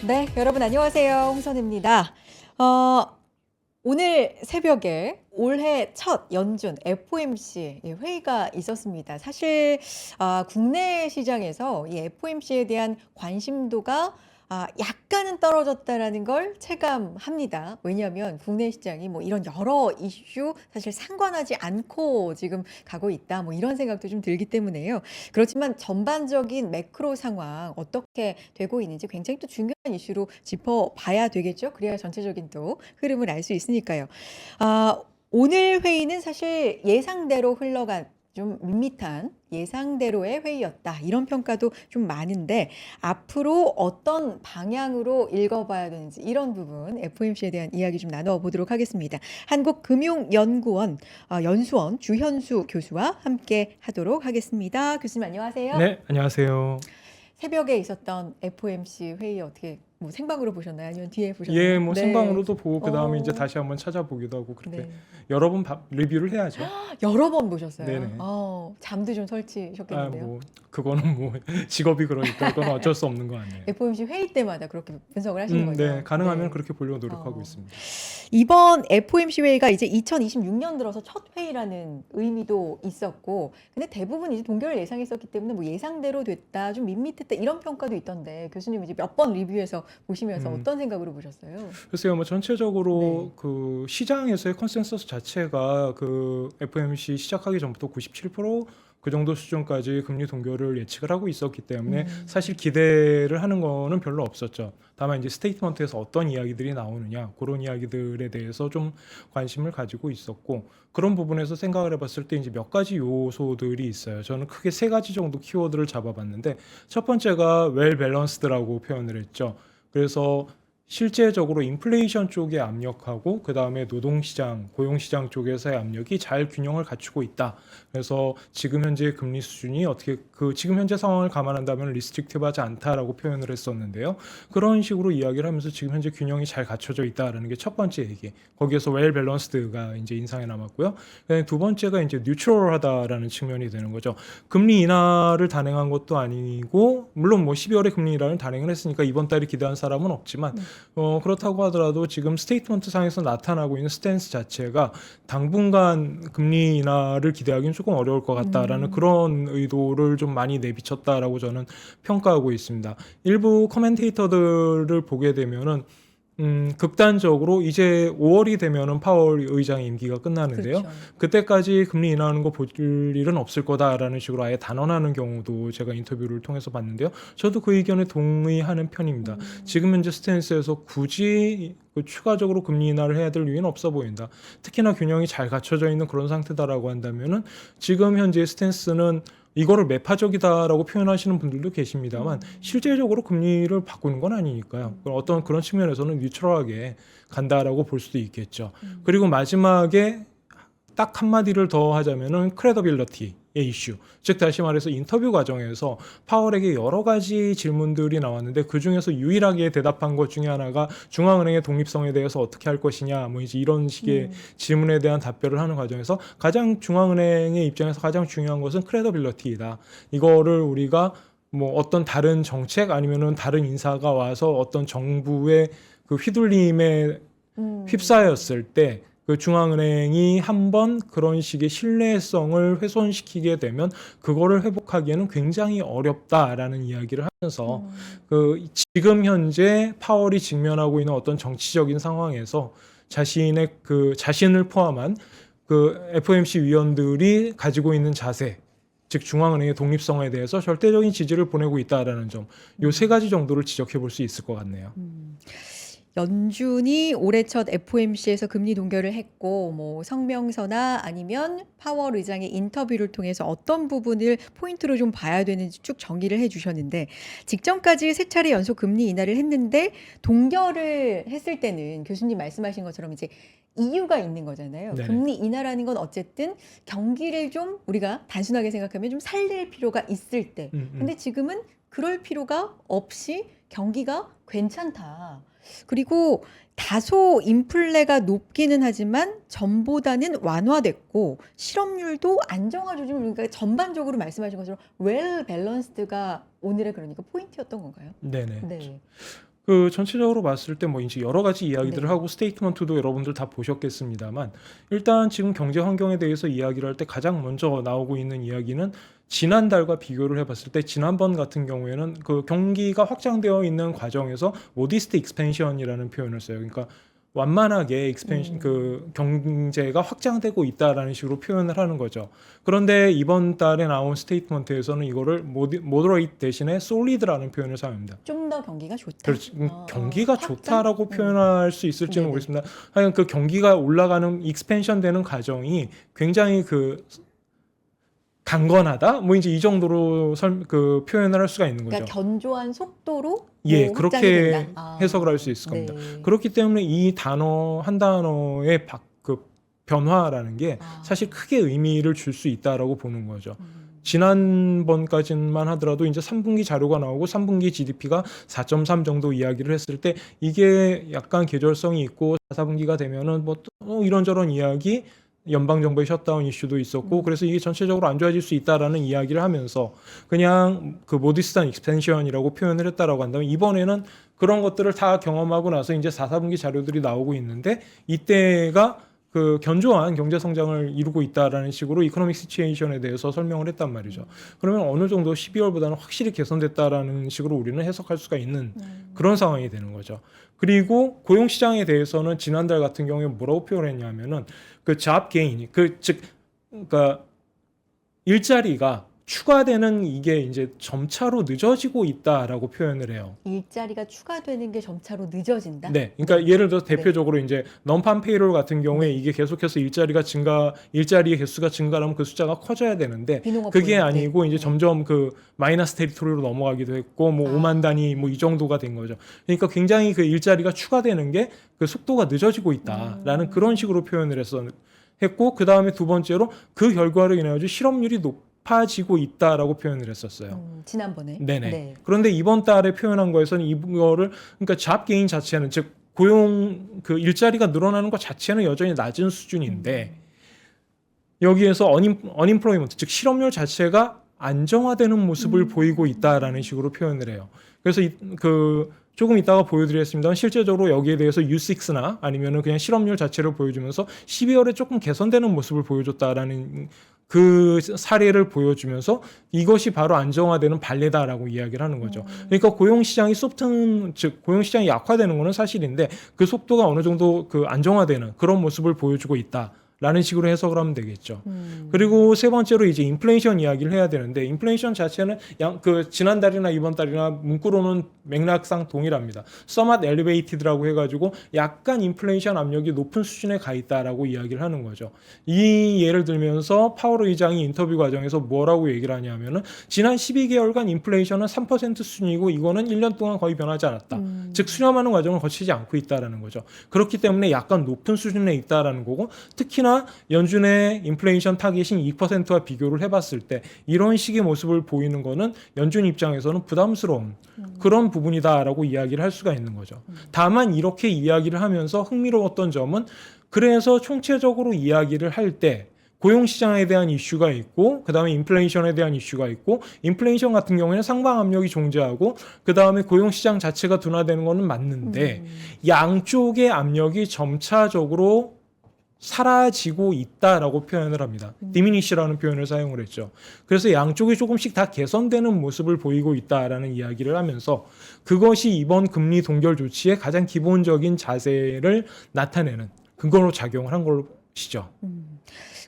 네, 여러분 안녕하세요. 홍선입니다. 오늘 새벽에 올해 첫 연준 FOMC 회의가 있었습니다. 사실 국내 시장에서 이 FOMC에 대한 관심도가 약간은 떨어졌다라는 걸 체감합니다. 왜냐하면 국내 시장이 뭐 이런 여러 이슈 사실 상관하지 않고 지금 가고 있다. 뭐 이런 생각도 좀 들기 때문에요. 그렇지만 전반적인 매크로 상황 어떻게 되고 있는지 굉장히 또 중요한 이슈로 짚어봐야 되겠죠. 그래야 전체적인 또 흐름을 알 수 있으니까요. 오늘 회의는 사실 예상대로 흘러간 좀 밋밋한 예상대로의 회의였다. 이런 평가도 좀 많은데 앞으로 어떤 방향으로 읽어봐야 되는지 이런 부분 FOMC에 대한 이야기 좀 나눠보도록 하겠습니다. 한국금융연구원 연수원 주현수 교수와 함께 하도록 하겠습니다. 교수님 안녕하세요. 네, 안녕하세요. 새벽에 있었던 FOMC 회의 어떻게 뭐 생방으로 보셨나요? 아니면 뒤에 보셨나요? 예, 뭐 네. 생방으로도 보고 그다음에 이제 어, 다시 한번 찾아보기도 하고 그렇게 네. 여러 번 리뷰를 해야죠. 여러 번 보셨어요? 네네. 잠도 좀 설치셨겠는데요. 뭐 그거는 뭐 직업이 그러니까 그건 어쩔 수 없는 거 아니에요. FOMC 회의 때마다 그렇게 분석을 하시는 거죠? 네, 가능하면 네. 그렇게 보려고 노력하고 어, 있습니다. 이번 FOMC 회의가 이제 2026년 들어서 첫 회의라는 의미도 있었고, 근데 대부분 이제 동결을 예상했었기 때문에 뭐 예상대로 됐다, 좀 밋밋했다 이런 평가도 있던데 교수님 이제 몇 번 리뷰해서 보시면서 어떤 생각으로 보셨어요? 글쎄요, 뭐 전체적으로 네. 그 시장에서의 컨센서스 자체가 그 FOMC 시작하기 전부터 97%그 정도 수준까지 금리 동결을 예측을 하고 있었기 때문에 사실 기대를 하는 거는 별로 없었죠. 다만 이제 스테이트먼트에서 어떤 이야기들이 나오느냐 그런 이야기들에 대해서 좀 관심을 가지고 있었고 그런 부분에서 생각을 해봤을 때 이제 몇 가지 요소들이 있어요. 저는 크게 세 가지 정도 키워드를 잡아봤는데 첫 번째가 웰 밸런스드라고 표현을 했죠. 그래서 실제적으로 인플레이션 쪽의 압력하고 그 다음에 노동시장, 고용시장 쪽에서의 압력이 잘 균형을 갖추고 있다. 그래서 지금 현재 금리 수준이 어떻게 지금 현재 상황을 감안한다면 리스트릭티브하지 않다라고 표현을 했었는데요. 그런 식으로 이야기를 하면서 지금 현재 균형이 잘 갖춰져 있다라는 게 첫 번째 얘기. 거기에서 웰 밸런스드가 이제 인상에 남았고요. 두 번째가 이제 뉴트럴하다라는 측면이 되는 거죠. 금리 인하를 단행한 것도 아니고 물론 뭐 12월에 금리 인하를 단행을 했으니까 이번 달에 기대한 사람은 없지만 그렇다고 하더라도 지금 스테이트먼트 상에서 나타나고 있는 스탠스 자체가 당분간 금리 인하를 기대하기는 조금 어려울 것 같다라는 그런 의도를 좀 많이 내비쳤다라고 저는 평가하고 있습니다. 일부 커멘테이터들을 보게 되면은 극단적으로 이제 5월이 되면은 파월 의장의 임기가 끝나는데요. 그렇죠. 그때까지 금리 인하하는 거 볼 일은 없을 거다라는 식으로 아예 단언하는 경우도 제가 인터뷰를 통해서 봤는데요. 저도 그 의견에 동의하는 편입니다. 지금 현재 스탠스에서 굳이 추가적으로 금리 인하를 해야 될 이유는 없어 보인다. 특히나 균형이 잘 갖춰져 있는 그런 상태다라고 한다면은 지금 현재 스탠스는 이거를 매파적이다라고 표현하시는 분들도 계십니다만 실제적으로 금리를 바꾸는 건 아니니까요. 어떤 그런 측면에서는 뉴트럴하게 간다라고 볼 수도 있겠죠. 그리고 마지막에 딱 한마디를 더 하자면은 크레더빌리티의 이슈. 즉 다시 말해서 인터뷰 과정에서 파월에게 여러 가지 질문들이 나왔는데 그 중에서 유일하게 대답한 것 중에 하나가 중앙은행의 독립성에 대해서 어떻게 할 것이냐 뭐 이제 이런 식의 질문에 대한 답변을 하는 과정에서 가장 중앙은행의 입장에서 가장 중요한 것은 크레더빌리티이다. 이거를 우리가 뭐 어떤 다른 정책 아니면은 다른 인사가 와서 어떤 정부의 그 휘둘림에 휩싸였을 때 그 중앙은행이 한번 그런 식의 신뢰성을 훼손시키게 되면 그거를 회복하기에는 굉장히 어렵다라는 이야기를 하면서 그 지금 현재 파월이 직면하고 있는 어떤 정치적인 상황에서 자신을 포함한 그 FOMC 위원들이 가지고 있는 자세, 즉 중앙은행의 독립성에 대해서 절대적인 지지를 보내고 있다라는 점, 요 세 가지 정도를 지적해 볼 수 있을 것 같네요. 연준이 올해 첫 FOMC에서 금리 동결을 했고 뭐 성명서나 아니면 파월 의장의 인터뷰를 통해서 어떤 부분을 포인트로 좀 봐야 되는지 쭉 정리를 해주셨는데 직전까지 세 차례 연속 금리 인하를 했는데 동결을 했을 때는 교수님 말씀하신 것처럼 이제 이유가 있는 거잖아요. 네네. 금리 인하라는 건 어쨌든 경기를 좀 우리가 단순하게 생각하면 좀 살릴 필요가 있을 때. 근데 지금은 그럴 필요가 없이 경기가 괜찮다. 그리고 다소 인플레가 높기는 하지만 전보다는 완화됐고 실업률도 안정화 조짐 그러니까 전반적으로 말씀하신 것처럼 웰 밸런스드가 오늘의 그러니까 포인트였던 건가요? 네네. 네. 그 전체적으로 봤을 때 뭐 이제 여러 가지 이야기들을 네. 하고 스테이트먼트도 여러분들 다 보셨겠습니다만 일단 지금 경제 환경에 대해서 이야기를 할 때 가장 먼저 나오고 있는 이야기는 지난달과 비교를 해봤을 때 지난번 같은 경우에는 그 경기가 확장되어 있는 과정에서 모디스트 익스펜션이라는 표현을 써요. 그러니까 완만하게 익스펜션 그 경제가 확장되고 있다라는 식으로 표현을 하는 거죠. 그런데 이번 달에 나온 스테이트먼트에서는 이거를 모더레이트 대신에 솔리드라는 표현을 사용합니다. 좀 더 경기가 좋다. 그렇지. 경기가 확장? 좋다라고 표현할 수 있을지는 네네. 모르겠습니다. 하여간 그 경기가 올라가는 익스펜션 되는 과정이 굉장히 그 강건하다. 뭐 이제 이 정도로 그 표현을 할 수가 있는 거죠. 그러니까 견조한 속도로 예, 뭐 확장이 그렇게 된다. 해석을 할 수 있을 겁니다. 네. 그렇기 때문에 이 단어 한 단어의 그 변화라는 게 사실 크게 의미를 줄 수 있다라고 보는 거죠. 지난번까지만 하더라도 이제 3분기 자료가 나오고 3분기 GDP가 4.3 정도 이야기를 했을 때 이게 약간 계절성이 있고 4분기가 되면은 뭐 또 이런저런 이야기 연방 정부의 셧다운 이슈도 있었고 그래서 이게 전체적으로 안 좋아질 수 있다라는 이야기를 하면서 그냥 그 모디스트한 익스펜션이라고 표현을 했다라고 한다면 이번에는 그런 것들을 다 경험하고 나서 이제 4분기 자료들이 나오고 있는데 이때가 그 견조한 경제 성장을 이루고 있다라는 식으로 이코노믹 시츄에이션에 대해서 설명을 했단 말이죠. 그러면 어느 정도 12월보다는 확실히 개선됐다라는 식으로 우리는 해석할 수가 있는 그런 상황이 되는 거죠. 그리고 고용 시장에 대해서는 지난달 같은 경우에 뭐라고 표현했냐면은 그 job gain 그러니까 일자리가 추가되는 이게 이제 점차로 늦어지고 있다라고 표현을 해요. 일자리가 추가되는 게 점차로 늦어진다. 네, 그러니까 예를 들어 대표적으로 이제 non-farm payroll 같은 경우에 이게 계속해서 일자리의 개수가 증가하면 그 숫자가 커져야 되는데 비농업 그게 고용. 아니고 네. 이제 점점 그 마이너스 테리토리로 넘어가기도 했고 뭐 5만 단위 뭐 이 정도가 된 거죠. 그러니까 굉장히 그 일자리가 추가되는 게 그 속도가 늦어지고 있다라는 그런 식으로 표현을 했고 그 다음에 두 번째로 그 결과로 인해 가지고 실업률이 높아지고 있다라고 표현을 했었어요. 지난번에. 네네. 네. 그런데 이번 달에 표현한 거에서는 이거를 그러니까 잡 게인 자체는 즉 고용 그 일자리가 늘어나는 것 자체는 여전히 낮은 수준인데 여기에서 unemployment 즉 실업률 자체가 안정화되는 모습을 보이고 있다라는 식으로 표현을 해요. 그래서 그 조금 이따가 보여드리겠습니다만 실제적으로 여기에 대해서 U6나 아니면은 그냥 실업률 자체를 보여주면서 12월에 조금 개선되는 모습을 보여줬다라는 그 사례를 보여주면서 이것이 바로 안정화되는 발레다라고 이야기를 하는 거죠. 그러니까 고용시장이 즉 고용시장이 약화되는 거는 사실인데 그 속도가 어느 정도 그 안정화되는 그런 모습을 보여주고 있다. 라는 식으로 해석을 하면 되겠죠. 그리고 세 번째로 이제 인플레이션 이야기를 해야 되는데 인플레이션 자체는 그 지난달이나 이번 달이나 문구로는 맥락상 동일합니다. somewhat elevated라고 해가지고 약간 인플레이션 압력이 높은 수준에 가 있다라고 이야기를 하는 거죠. 이 예를 들면서 파월 의장이 인터뷰 과정에서 뭐라고 얘기를 하냐면은 지난 12개월간 인플레이션은 3% 수준이고 이거는 1년 동안 거의 변하지 않았다. 즉 수렴하는 과정을 거치지 않고 있다라는 거죠. 그렇기 때문에 약간 높은 수준에 있다라는 거고 특히나 연준의 인플레이션 타겟인 2%와 비교를 해봤을 때 이런 식의 모습을 보이는 거는 연준 입장에서는 부담스러운 그런 부분이다라고 이야기를 할 수가 있는 거죠. 다만 이렇게 이야기를 하면서 흥미로웠던 점은 그래서 총체적으로 이야기를 할 때 고용시장에 대한 이슈가 있고 그 다음에 인플레이션에 대한 이슈가 있고 인플레이션 같은 경우에는 상방 압력이 존재하고 그 다음에 고용시장 자체가 둔화되는 거는 맞는데 양쪽의 압력이 점차적으로 사라지고 있다라고 표현을 합니다. diminish라는 표현을 사용을 했죠. 그래서 양쪽이 조금씩 다 개선되는 모습을 보이고 있다라는 이야기를 하면서 그것이 이번 금리 동결 조치의 가장 기본적인 자세를 나타내는 근거로 작용을 한 것이죠.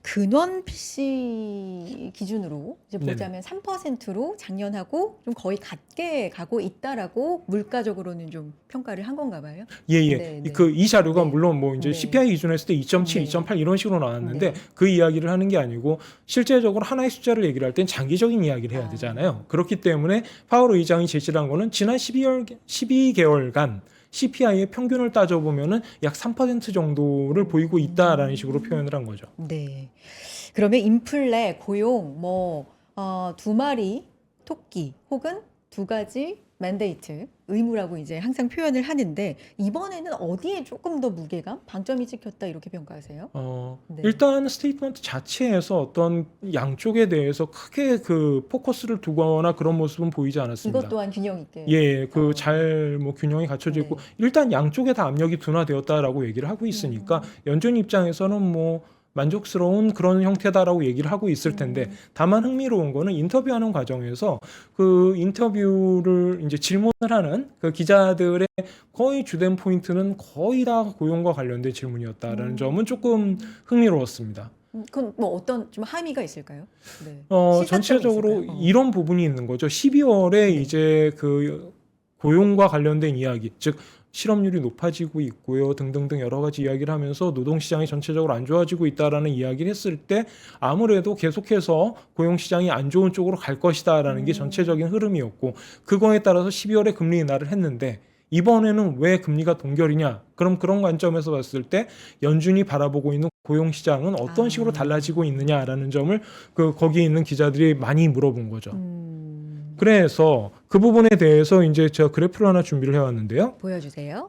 근원 PC 기준으로 이제 보자면 3%로 작년하고 좀 거의 같게 가고 있다라고 물가적으로는 좀 평가를 한 건가 봐요. 예. 네. 이 자료가 네. 물론 뭐 이제 네. CPI 기준으로 했을 때 2.7, 네. 2.8 이런 식으로 나왔는데 네. 그 이야기를 하는 게 아니고 실제적으로 하나의 숫자를 얘기를 할 땐 장기적인 이야기를 해야 되잖아요. 그렇기 때문에 파월 의장이 제시를 한 거는 지난 12개월간 CPI의 평균을 따져보면은 약 3% 정도를 보이고 있다라는 식으로 표현을 한 거죠. 네. 그러면 인플레, 고용, 두 마리 토끼 혹은 두 가지 맨데이트, 의무라고 이제 항상 표현을 하는데 이번에는 어디에 조금 더 무게감, 방점이 찍혔다 이렇게 평가하세요? 네. 일단 스테이트먼트 자체에서 어떤 양쪽에 대해서 크게 그 포커스를 두거나 그런 모습은 보이지 않았습니다. 이것 또한 균형 있게. 예, 그 잘 뭐 균형이 갖춰져 있고 네. 일단 양쪽에 다 압력이 둔화되었다라고 얘기를 하고 있으니까 연준 입장에서는 뭐 만족스러운 그런 형태다라고 얘기를 하고 있을 텐데 다만 흥미로운 거는 인터뷰하는 과정에서 그 인터뷰를 이제 질문을 하는 그 기자들의 거의 주된 포인트는 거의 다 고용과 관련된 질문이었다라는 점은 조금 흥미로웠습니다. 그건 뭐 어떤 좀 함의가 있을까요? 네. 전체적으로 있을까요? 이런 부분이 있는 거죠. 12월에 이제 그 고용과 관련된 이야기, 즉 실업률이 높아지고 있고요 등등등 여러 가지 이야기를 하면서 노동시장이 전체적으로 안 좋아지고 있다라는 이야기를 했을 때 아무래도 계속해서 고용시장이 안 좋은 쪽으로 갈 것이다라는 게 전체적인 흐름이었고 그거에 따라서 12월에 금리 인하를 했는데 이번에는 왜 금리가 동결이냐? 그럼 그런 관점에서 봤을 때 연준이 바라보고 있는 고용시장은 어떤 식으로 달라지고 있느냐라는 점을 거기 있는 기자들이 많이 물어본 거죠. 그래서 그 부분에 대해서 이제 제가 그래프를 하나 준비를 해왔는데요. 보여주세요.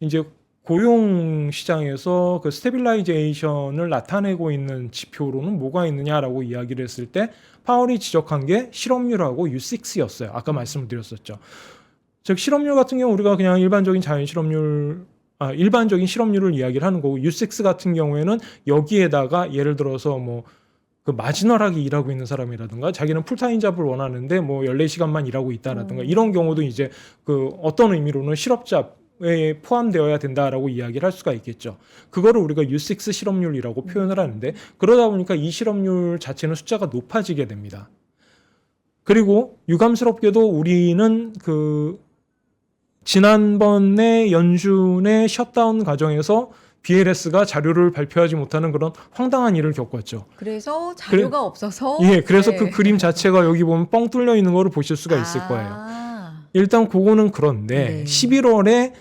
이제 고용 시장에서 그 스테빌라이제이션을 나타내고 있는 지표로는 뭐가 있느냐라고 이야기를 했을 때 파월이 지적한 게 실업률하고 U6였어요. 아까 말씀을 드렸었죠. 즉 실업률 같은 경우 우리가 그냥 일반적인 일반적인 실업률을 이야기를 하는 거고 U6 같은 경우에는 여기에다가 예를 들어서 뭐 그 마지널하게 일하고 있는 사람이라든가 자기는 풀타임 잡을 원하는데 뭐 14시간만 일하고 있다라든가 이런 경우도 이제 그 어떤 의미로는 실업자에 포함되어야 된다라고 이야기를 할 수가 있겠죠. 그거를 우리가 U6 실업률이라고 표현을 하는데 그러다 보니까 이 실업률 자체는 숫자가 높아지게 됩니다. 그리고 유감스럽게도 우리는 그 지난번에 연준의 셧다운 과정에서 BLS가 자료를 발표하지 못하는 그런 황당한 일을 겪었죠. 그래서 자료가 없어서 그래서 네. 그 그림 자체가 여기 보면 뻥 뚫려 있는 거를 보실 수가 있을 거예요. 일단 그거는 그런데 네. 11월에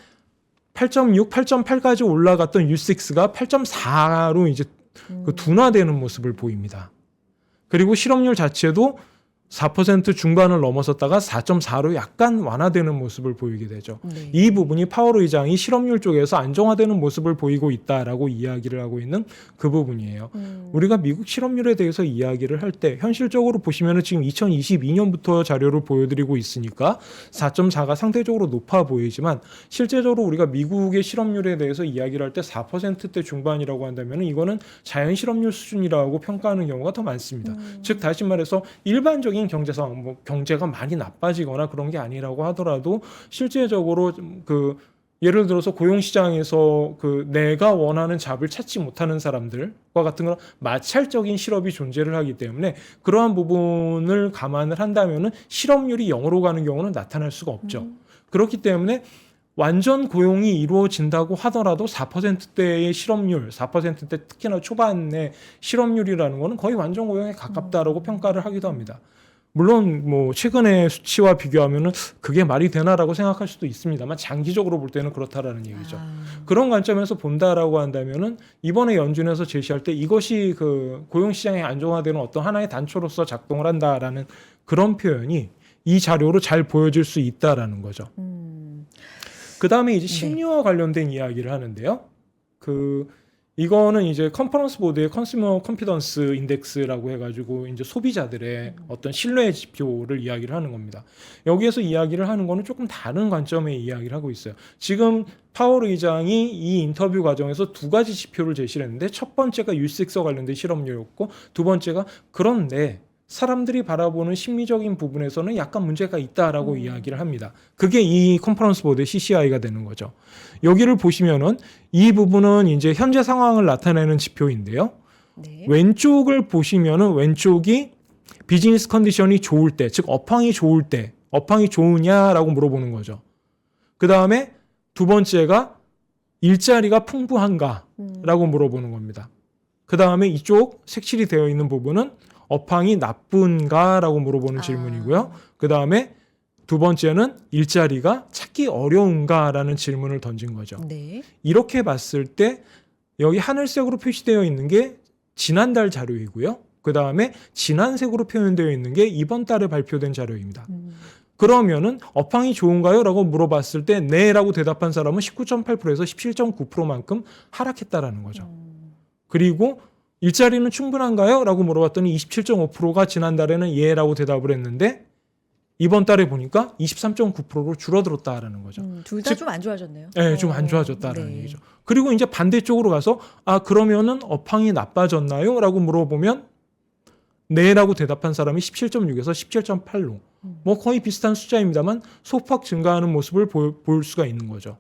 8.6, 8.8까지 올라갔던 U6가 8.4로 이제 그 둔화되는 모습을 보입니다. 그리고 실업률 자체도 4% 중반을 넘어섰다가 4.4로 약간 완화되는 모습을 보이게 되죠. 네. 이 부분이 파월 의장이 실업률 쪽에서 안정화되는 모습을 보이고 있다라고 이야기를 하고 있는 그 부분이에요. 우리가 미국 실업률에 대해서 이야기를 할 때 현실적으로 보시면은 지금 2022년부터 자료를 보여드리고 있으니까 4.4가 상대적으로 높아 보이지만 실제적으로 우리가 미국의 실업률에 대해서 이야기를 할 때 4%대 중반이라고 한다면 이거는 자연 실업률 수준이라고 평가하는 경우가 더 많습니다. 즉 다시 말해서 일반적인 경제 상황, 뭐 경제가 많이 나빠지거나 그런 게 아니라고 하더라도 실제적으로 그 예를 들어서 고용시장에서 그 내가 원하는 잡을 찾지 못하는 사람들과 같은 그런 마찰적인 실업이 존재를 하기 때문에 그러한 부분을 감안을 한다면은 실업률이 0으로 가는 경우는 나타날 수가 없죠. 그렇기 때문에 완전 고용이 이루어진다고 하더라도 4%대의 실업률, 4%대 특히나 초반의 실업률이라는 거는 거의 완전 고용에 가깝다라고 평가를 하기도 합니다. 물론 뭐 최근의 수치와 비교하면은 그게 말이 되나라고 생각할 수도 있습니다만 장기적으로 볼 때는 그렇다라는 얘기죠. 그런 관점에서 본다라고 한다면은 이번에 연준에서 제시할 때 이것이 그 고용 시장에 안정화되는 어떤 하나의 단초로서 작동을 한다라는 그런 표현이 이 자료로 잘 보여질 수 있다라는 거죠. 그 다음에 이제 심리와 관련된 이야기를 하는데요. 이거는 이제 컨퍼런스 보드의 컨슈머 컨피던스 인덱스라고 해가지고 이제 소비자들의 어떤 신뢰 지표를 이야기를 하는 겁니다. 여기에서 이야기를 하는 거는 조금 다른 관점의 이야기를 하고 있어요. 지금 파월 의장이 이 인터뷰 과정에서 두 가지 지표를 제시를 했는데 첫 번째가 U6와 관련된 실업률이었고 두 번째가 그런데 사람들이 바라보는 심리적인 부분에서는 약간 문제가 있다라고 이야기를 합니다. 그게 이 컨퍼런스 보드의 CCI가 되는 거죠. 여기를 보시면은 이 부분은 이제 현재 상황을 나타내는 지표인데요. 네. 왼쪽을 보시면은 왼쪽이 비즈니스 컨디션이 좋을 때, 즉 업황이 좋을 때, 업황이 좋으냐라고 물어보는 거죠. 그 다음에 두 번째가 일자리가 풍부한가라고 물어보는 겁니다. 그 다음에 이쪽 색칠이 되어 있는 부분은 업황이 나쁜가라고 물어보는 질문이고요. 그 다음에 두 번째는 일자리가 찾기 어려운가라는 질문을 던진 거죠. 네. 이렇게 봤을 때 여기 하늘색으로 표시되어 있는 게 지난달 자료이고요. 그 다음에 진한색으로 표현되어 있는 게 이번 달에 발표된 자료입니다. 그러면은 업황이 좋은가요? 라고 물어봤을 때 네라고 대답한 사람은 19.8%에서 17.9%만큼 하락했다라는 거죠. 그리고 일자리는 충분한가요? 라고 물어봤더니 27.5%가 지난달에는 예라고 대답을 했는데 이번 달에 보니까 23.9%로 줄어들었다라는 거죠. 둘 다 좀 안 좋아졌네요. 네, 좀 안 좋아졌다라는 네. 얘기죠. 그리고 이제 반대쪽으로 가서 그러면은 업황이 나빠졌나요? 라고 물어보면 네라고 대답한 사람이 17.6에서 17.8로 뭐 거의 비슷한 숫자입니다만 소폭 증가하는 모습을 볼 수가 있는 거죠.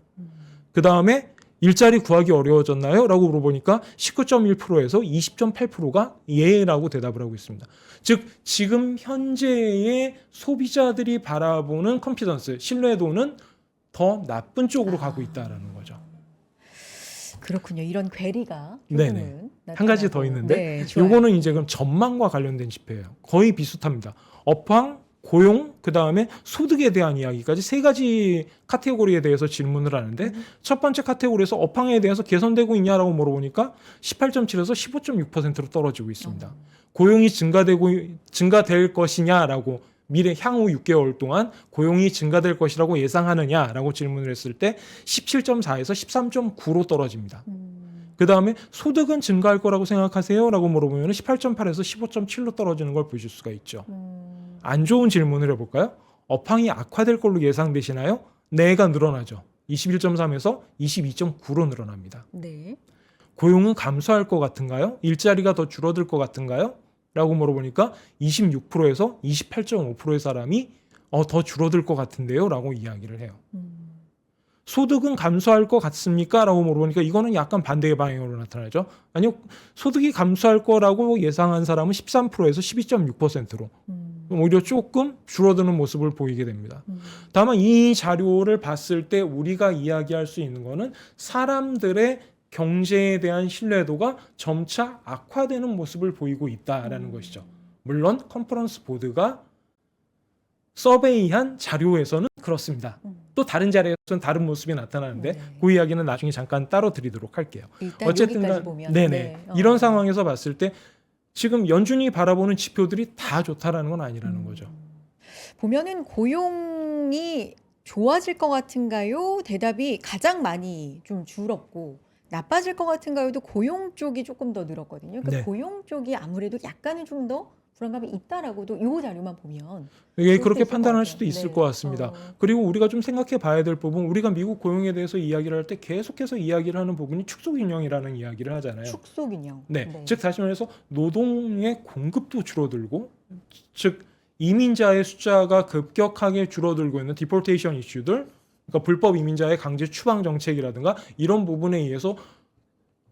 그 다음에 일자리 구하기 어려워졌나요? 라고 물어보니까 19.1%에서 20.8%가 예라고 대답을 하고 있습니다. 즉 지금 현재의 소비자들이 바라보는 컨피던스, 신뢰도는 더 나쁜 쪽으로 가고 있다는 거죠. 그렇군요. 이런 괴리가 네네. 조금은 한 가지 더 나타나고. 있는데 네, 좋아요. 요거는 이제 그럼 전망과 관련된 지표예요. 거의 비슷합니다. 업황, 고용, 그 다음에 소득에 대한 이야기까지 세 가지 카테고리에 대해서 질문을 하는데 첫 번째 카테고리에서 업황에 대해서 개선되고 있냐라고 물어보니까 18.7에서 15.6%로 떨어지고 있습니다. 고용이 증가될 것이냐라고 미래 향후 6개월 동안 고용이 증가될 것이라고 예상하느냐라고 질문을 했을 때 17.4에서 13.9로 떨어집니다. 그 다음에 소득은 증가할 거라고 생각하세요? 라고 물어보면 18.8에서 15.7로 떨어지는 걸 보실 수가 있죠. 안 좋은 질문을 해볼까요? 업황이 악화될 걸로 예상되시나요? 네가 늘어나죠. 21.3에서 22.9로 늘어납니다. 네. 고용은 감소할 것 같은가요? 일자리가 더 줄어들 것 같은가요? 라고 물어보니까 26%에서 28.5%의 사람이 더 줄어들 것 같은데요? 라고 이야기를 해요. 소득은 감소할 것 같습니까? 라고 물어보니까 이거는 약간 반대의 방향으로 나타나죠. 아니요. 소득이 감소할 거라고 예상한 사람은 13%에서 12.6%로 오히려 조금 줄어드는 모습을 보이게 됩니다. 다만 이 자료를 봤을 때 우리가 이야기할 수 있는 거는 사람들의 경제에 대한 신뢰도가 점차 악화되는 모습을 보이고 있다라는 것이죠. 물론 컨퍼런스 보드가 서베이한 자료에서는 그렇습니다. 또 다른 자료에서는 다른 모습이 나타나는데 네. 그 이야기는 나중에 잠깐 따로 드리도록 할게요. 일단 어쨌든 여기까지 간 보면 네네. 네. 이런 상황에서 봤을 때 지금 연준이 바라보는 지표들이 다 좋다라는 건 아니라는 거죠. 보면은 고용이 좋아질 것 같은가요? 대답이 가장 많이 좀 줄었고 나빠질 것 같은가요도 고용 쪽이 조금 더 늘었거든요. 그러니까 네. 고용 쪽이 아무래도 약간은 좀 더 불안감이 있다라고도 이 자료만 보면 예, 볼 수 그렇게 있을 것 판단할 같아요. 수도 있을 네. 것 같습니다. 그리고 우리가 좀 생각해 봐야 될 부분, 우리가 미국 고용에 대해서 이야기를 할 때 계속해서 이야기를 하는 부분이 축소균형이라는 이야기를 하잖아요. 축소균형. 네. 즉 다시 말해서 노동의 공급도 줄어들고, 즉 이민자의 숫자가 급격하게 줄어들고 있는 디폴테이션 이슈들, 그러니까 불법 이민자의 강제 추방 정책이라든가 이런 부분에 의해서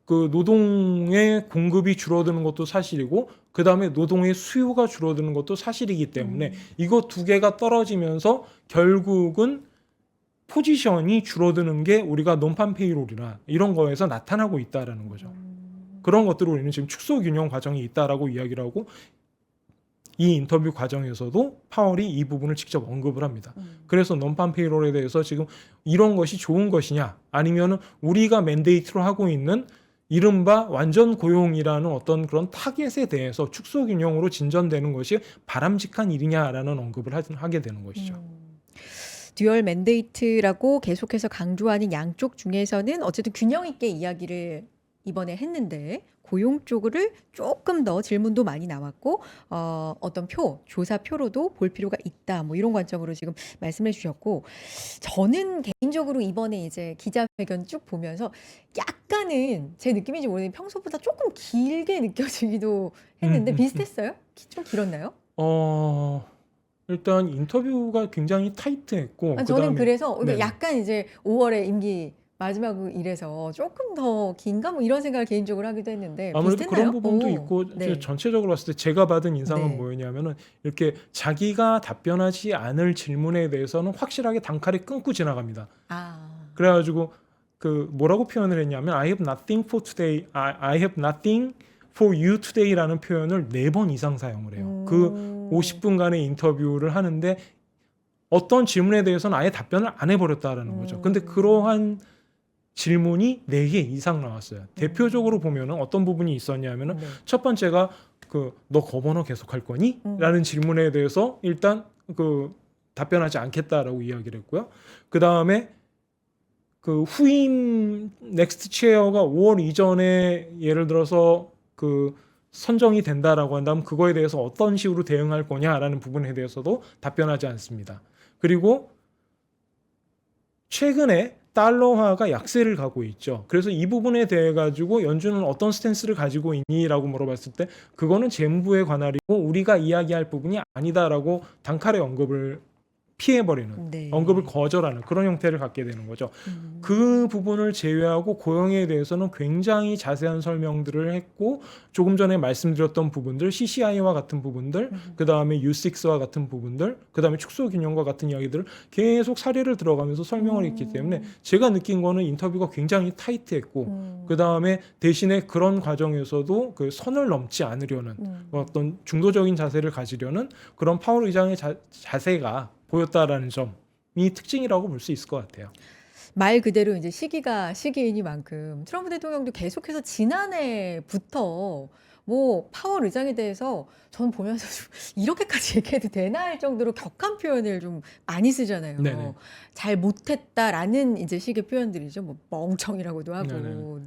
그 노동의 공급이 줄어드는 것도 사실이고 그 다음에 노동의 수요가 줄어드는 것도 사실이기 때문에 이거 두 개가 떨어지면서 결국은 포지션이 줄어드는 게 우리가 논판 페이롤이나 이런 거에서 나타나고 있다라는 거죠. 그런 것들을 우리는 지금 축소 균형 과정이 있다라고 이야기를 하고 이 인터뷰 과정에서도 파월이 이 부분을 직접 언급을 합니다. 그래서 논판 페이롤에 대해서 지금 이런 것이 좋은 것이냐 아니면은 우리가 맨데이트로 하고 있는 이른바 완전 고용이라는 어떤 그런 타겟에 대해서 축소 균형으로 진전되는 것이 바람직한 일이냐라는 언급을 하게 되는 것이죠. 듀얼 맨데이트라고 계속해서 강조하는 양쪽 중에서는 어쨌든 균형 있게 이야기를 이번에 했는데 고용 쪽을 조금 더 질문도 많이 나왔고 어떤 조사표로도 볼 필요가 있다. 뭐 이런 관점으로 지금 말씀해 주셨고 저는 개인적으로 이번에 이제 기자회견 쭉 보면서 약간은 제 느낌인지 모르겠는데 평소보다 조금 길게 느껴지기도 했는데 비슷했어요? 좀 길었나요? 일단 인터뷰가 굉장히 타이트했고 저는 그래서 네네. 약간 이제 5월에 임기 마지막이라서 조금 더 긴가 뭐 이런 생각을 개인적으로 하기도 했는데 아무래도 비슷했나요? 그런 부분도 오, 있고 네. 전체적으로 봤을 때 제가 받은 인상은 네. 뭐였냐면은 이렇게 자기가 답변하지 않을 질문에 대해서는 확실하게 단칼에 끊고 지나갑니다. 그래가지고 그 뭐라고 표현을 했냐면 I have nothing for today, I have nothing for you today라는 표현을 4번 이상 사용을 해요. 그 50분간의 인터뷰를 하는데 어떤 질문에 대해서는 아예 답변을 안 해버렸다라는 거죠. 근데 그러한 질문이 4개 이상 나왔어요. 대표적으로 보면은 어떤 부분이 있었냐면은 네. 첫 번째가 너 거버너 계속 할 거니? 라는 질문에 대해서 일단 답변하지 않겠다라고 이야기를 했고요. 그 다음에 그 후임 넥스트 체어가 5월 이전에 예를 들어서 그 선정이 된다라고 한다면 그거에 대해서 어떤 식으로 대응할 거냐라는 부분에 대해서도 답변하지 않습니다. 그리고 최근에 달러화가 약세를 가고 있죠. 그래서 이 부분에 대해 가지고 연준은 어떤 스탠스를 가지고 있니라고 물어봤을 때 그거는 재무부에 관할이고 우리가 이야기할 부분이 아니다라고 단칼에 언급을 피해버리는, 네. 언급을 거절하는 그런 형태를 갖게 되는 거죠. 그 부분을 제외하고 고용에 대해서는 굉장히 자세한 설명들을 했고 조금 전에 말씀드렸던 부분들, CCI와 같은 부분들, 그 다음에 U6와 같은 부분들, 그 다음에 축소균형과 같은 이야기들을 계속 사례를 들어가면서 설명을 했기 때문에 제가 느낀 거는 인터뷰가 굉장히 타이트했고 그 다음에 대신에 그런 과정에서도 그 선을 넘지 않으려는 어떤 중도적인 자세를 가지려는 그런 파월 의장의 자세가 보였다라는 점이 특징이라고 볼 수 있을 것 같아요. 말 그대로 이제 시기가 시기이니만큼 트럼프 대통령도 계속해서 지난해부터 뭐 파월 의장에 대해서 전 보면서 좀 이렇게까지 얘기해도 되나 할 정도로 격한 표현을 좀 많이 쓰잖아요. 네네. 잘 못했다라는 이제 식의 표현들이죠. 뭐 멍청이라고도 하고, 네네. 네. 뭐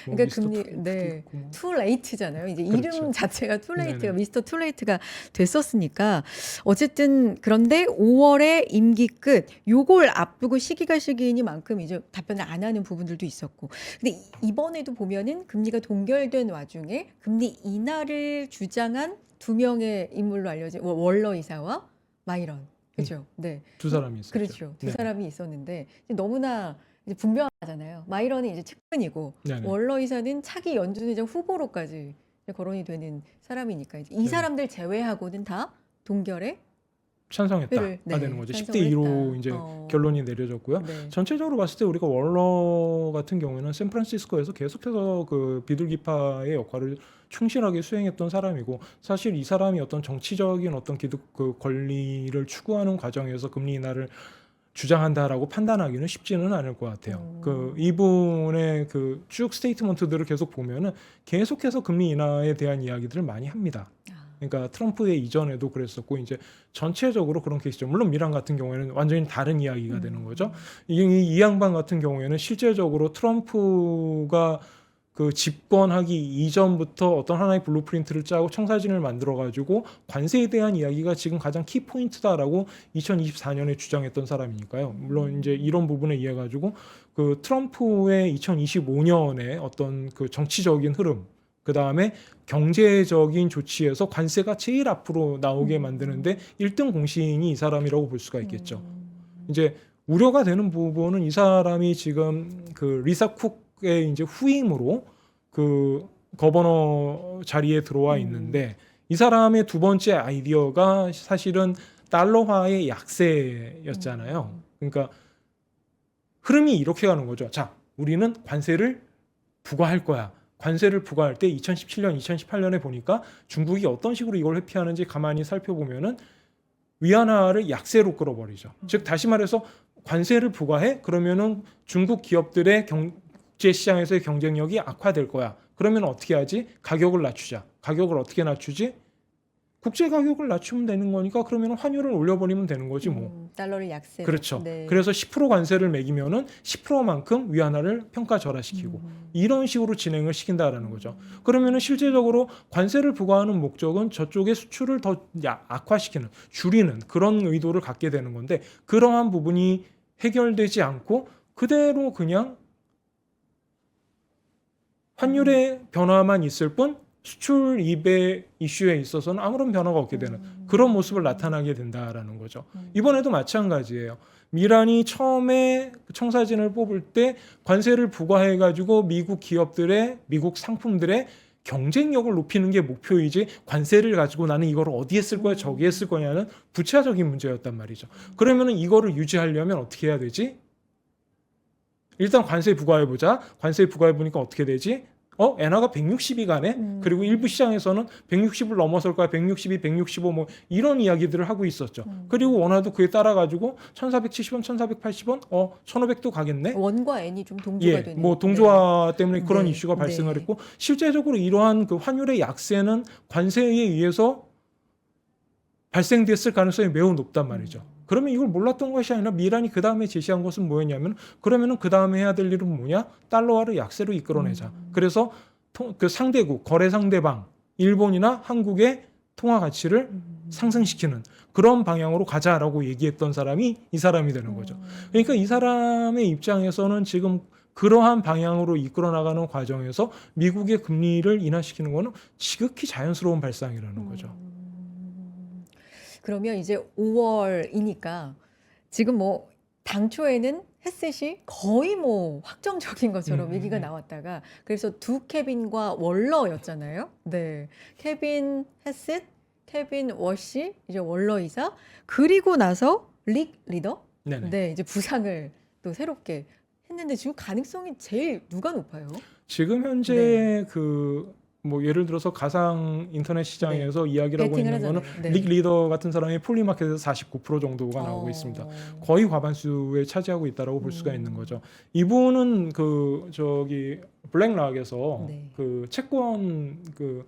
그러니까 미스터 금리, 트럼프도 네, 있고 뭐. 투레이트잖아요. 이제 그렇죠. 이름 자체가 투레이트가 네네. 미스터 투레이트가 됐었으니까 어쨌든 그런데 5월에 임기 끝 요걸 앞두고 시기가 시기이니만큼 이제 답변을 안 하는 부분들도 있었고, 근데 이번에도 보면은 금리가 동결된 와중에 금리 인하를 주장한 두 명의 인물로 알려진 월러 이사와 마이런, 그죠? 네. 두 사람이 있었죠. 그렇죠. 두 네. 사람이 있었는데 이제 너무나 이제 분명하잖아요. 마이런은 이제 측근이고 네네. 월러 이사는 차기 연준 의장 후보로까지 이제 거론이 되는 사람이니까 이제 이 네네. 사람들 제외하고는 다 동결에 찬성했다가 네, 되는 거죠. 찬성을 10대 2로 했다. 이제 결론이 내려졌고요. 네. 전체적으로 봤을 때 우리가 월러 같은 경우에는 샌프란시스코에서 계속해서 그 비둘기파의 역할을 충실하게 수행했던 사람이고 사실 이 사람이 어떤 정치적인 어떤 그 권리를 추구하는 과정에서 금리 인하를 주장한다라고 판단하기는 쉽지는 않을 것 같아요. 그 이분의 그 쭉 스테이트먼트들을 계속 보면은 계속해서 금리 인하에 대한 이야기들을 많이 합니다. 그러니까 트럼프의 이전에도 그랬었고 이제 전체적으로 그런 케이스죠. 물론 미란 같은 경우에는 완전히 다른 이야기가 되는 거죠. 이 양반 같은 경우에는 실제적으로 트럼프가 그 집권하기 이전부터 어떤 하나의 블루프린트를 짜고 청사진을 만들어 가지고 관세에 대한 이야기가 지금 가장 키 포인트다라고 2024년에 주장했던 사람이니까요. 물론 이제 이런 부분에 의해 가지고 그 트럼프의 2025년에 어떤 그 정치적인 흐름, 그 다음에 경제적인 조치에서 관세가 제일 앞으로 나오게 만드는데 1등 공신이 이 사람이라고 볼 수가 있겠죠. 이제 우려가 되는 부분은 이 사람이 지금 그 리사 쿡의 이제 후임으로 그 거버너 자리에 들어와 있는데 이 사람의 두 번째 아이디어가 사실은 달러화의 약세였잖아요. 그러니까 흐름이 이렇게 가는 거죠. 자, 우리는 관세를 부과할 거야. 관세를 부과할 때 2017년, 2018년에 보니까 중국이 어떤 식으로 이걸 회피하는지 가만히 살펴보면은 위안화를 약세로 끌어버리죠. 즉 다시 말해서 관세를 부과해 그러면은 중국 기업들의 국제 시장에서의 경쟁력이 악화될 거야. 그러면 어떻게 하지? 가격을 낮추자. 가격을 어떻게 낮추지? 국제 가격을 낮추면 되는 거니까 그러면 환율을 올려버리면 되는 거지 뭐. 달러를 약세. 그렇죠. 네. 그래서 10% 관세를 매기면은 10%만큼 위안화를 평가절하시키고 이런 식으로 진행을 시킨다라는 거죠. 그러면은 실제적으로 관세를 부과하는 목적은 저쪽의 수출을 더 악화시키는, 줄이는 그런 의도를 갖게 되는 건데 그러한 부분이 해결되지 않고 그대로 그냥 환율의 변화만 있을 뿐 수출입의 이슈에 있어서는 아무런 변화가 없게 되는 그런 모습을 나타나게 된다라는 거죠. 이번에도 마찬가지예요. 미란이 처음에 청사진을 뽑을 때 관세를 부과해가지고 미국 기업들의 미국 상품들의 경쟁력을 높이는 게 목표이지 관세를 가지고 나는 이걸 어디에 쓸 거야 저기에 쓸 거냐는 부차적인 문제였단 말이죠. 그러면은 이거를 유지하려면 어떻게 해야 되지? 일단 관세 부과해보자. 관세 부과해보니까 어떻게 되지? 엔화가 160이 가네. 그리고 일부 시장에서는 160을 넘어설 거야. 162, 165 뭐 이런 이야기들을 하고 있었죠. 그리고 원화도 그에 따라 가지고 1,470원, 1,480원, 1,500도 가겠네. 원과 엔이 좀 동조가 되는. 뭐 동조화 때문에 그런 네. 이슈가 발생을 네. 했고 실제적으로 이러한 그 환율의 약세는 관세에 의해서 발생됐을 가능성이 매우 높단 말이죠. 그러면 이걸 몰랐던 것이 아니라 미란이 그 다음에 제시한 것은 뭐였냐면 그러면은 그 다음에 해야 될 일은 뭐냐? 달러화를 약세로 이끌어내자. 그래서 그 상대국 거래 상대방 일본이나 한국의 통화 가치를 상승시키는 그런 방향으로 가자라고 얘기했던 사람이 이 사람이 되는 거죠. 그러니까 이 사람의 입장에서는 지금 그러한 방향으로 이끌어 나가는 과정에서 미국의 금리를 인하시키는 거는 지극히 자연스러운 발상이라는 거죠. 그러면 이제 5월이니까 지금 뭐 당초에는 햇셋이 거의 뭐 확정적인 것처럼 얘기가 나왔다가 그래서 두 케빈과 월러였잖아요. 네, 케빈 햇셋, 케빈 워시 이제 월러이사 그리고 나서 릭 리더 네네. 네 이제 부상을 또 새롭게 했는데 지금 가능성이 제일 누가 높아요? 지금 현재 그 뭐 예를 들어서 가상 인터넷 시장에서 이야기를 하고 배팅을 있는 거는 하잖아요. 네. 릭 리더 같은 사람이 폴리마켓에서 49% 정도가 나오고 있습니다. 거의 과반수에 차지하고 있다라고 볼 수가 있는 거죠. 이분은 그 저기 블랙락에서 네. 그 채권 그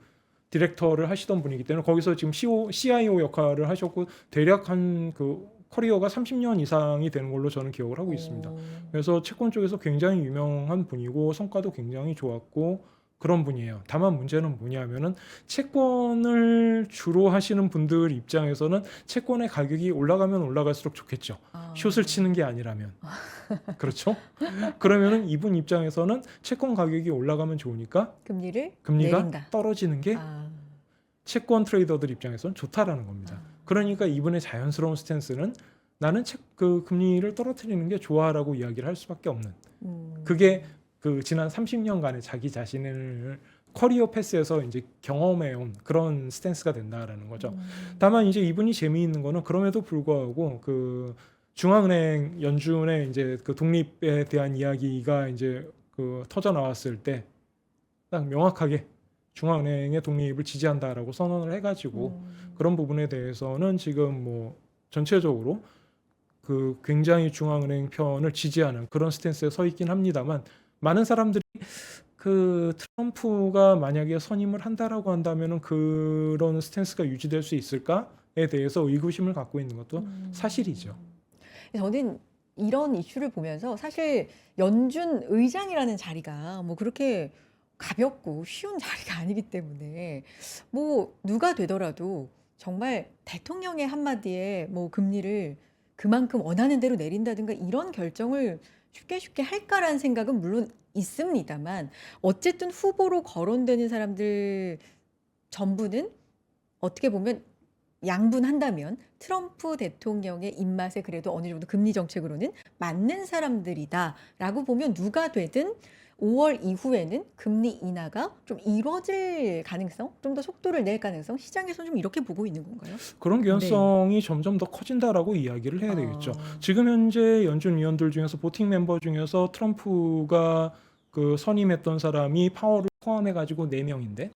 디렉터를 하시던 분이기 때문에 거기서 지금 CIO 역할을 하셨고 대략 한 그 커리어가 30년 이상이 되는 걸로 저는 기억을 하고 있습니다. 그래서 채권 쪽에서 굉장히 유명한 분이고 성과도 굉장히 좋았고 그런 분이에요. 다만 문제는 뭐냐면은 채권을 주로 하시는 분들 입장에서는 채권의 가격이 올라가면 올라갈수록 좋겠죠. 숏을 치는 게 아니라면. 그렇죠? 그러면은 이분 입장에서는 채권 가격이 올라가면 좋으니까 금리가 내린다. 떨어지는 게 채권 트레이더들 입장에서는 좋다라는 겁니다. 그러니까 이분의 자연스러운 스탠스는 나는 그 금리를 떨어뜨리는 게 좋아라고 이야기를 할 수밖에 없는. 그게 그 지난 30년간의 자기 자신을 커리어 패스에서 이제 경험해온 그런 스탠스가 된다라는 거죠. 다만 이제 이분이 재미있는 거는 그럼에도 불구하고 그 중앙은행 연준의 이제 그 독립에 대한 이야기가 이제 그 터져 나왔을 때 딱 명확하게 중앙은행의 독립을 지지한다라고 선언을 해가지고 그런 부분에 대해서는 지금 뭐 전체적으로 그 굉장히 중앙은행 편을 지지하는 그런 스탠스에 서 있긴 합니다만 많은 사람들이 그 트럼프가 만약에 선임을 한다라고 한다면은 그런 스탠스가 유지될 수 있을까에 대해서 의구심을 갖고 있는 것도 사실이죠. 저는 이런 이슈를 보면서 사실 연준 의장이라는 자리가 뭐 그렇게 가볍고 쉬운 자리가 아니기 때문에 뭐 누가 되더라도 정말 대통령의 한마디에 뭐 금리를 그만큼 원하는 대로 내린다든가 이런 결정을 쉽게 할까라는 생각은 물론 있습니다만 어쨌든 후보로 거론되는 사람들 전부는 어떻게 보면 양분한다면 트럼프 대통령의 입맛에 그래도 어느 정도 금리 정책으로는 맞는 사람들이다라고 보면 누가 되든 5월 이후에는 금리 인하가 좀 이뤄질 가능성, 좀 더 속도를 낼 가능성 시장에서는 좀 이렇게 보고 있는 건가요? 그런 개연성이 점점 더 커진다라고 이야기를 해야 되겠죠. 지금 현재 연준 위원들 중에서 보팅 멤버 중에서 트럼프가 그 선임했던 사람이 파월을 포함해 가지고 4명인데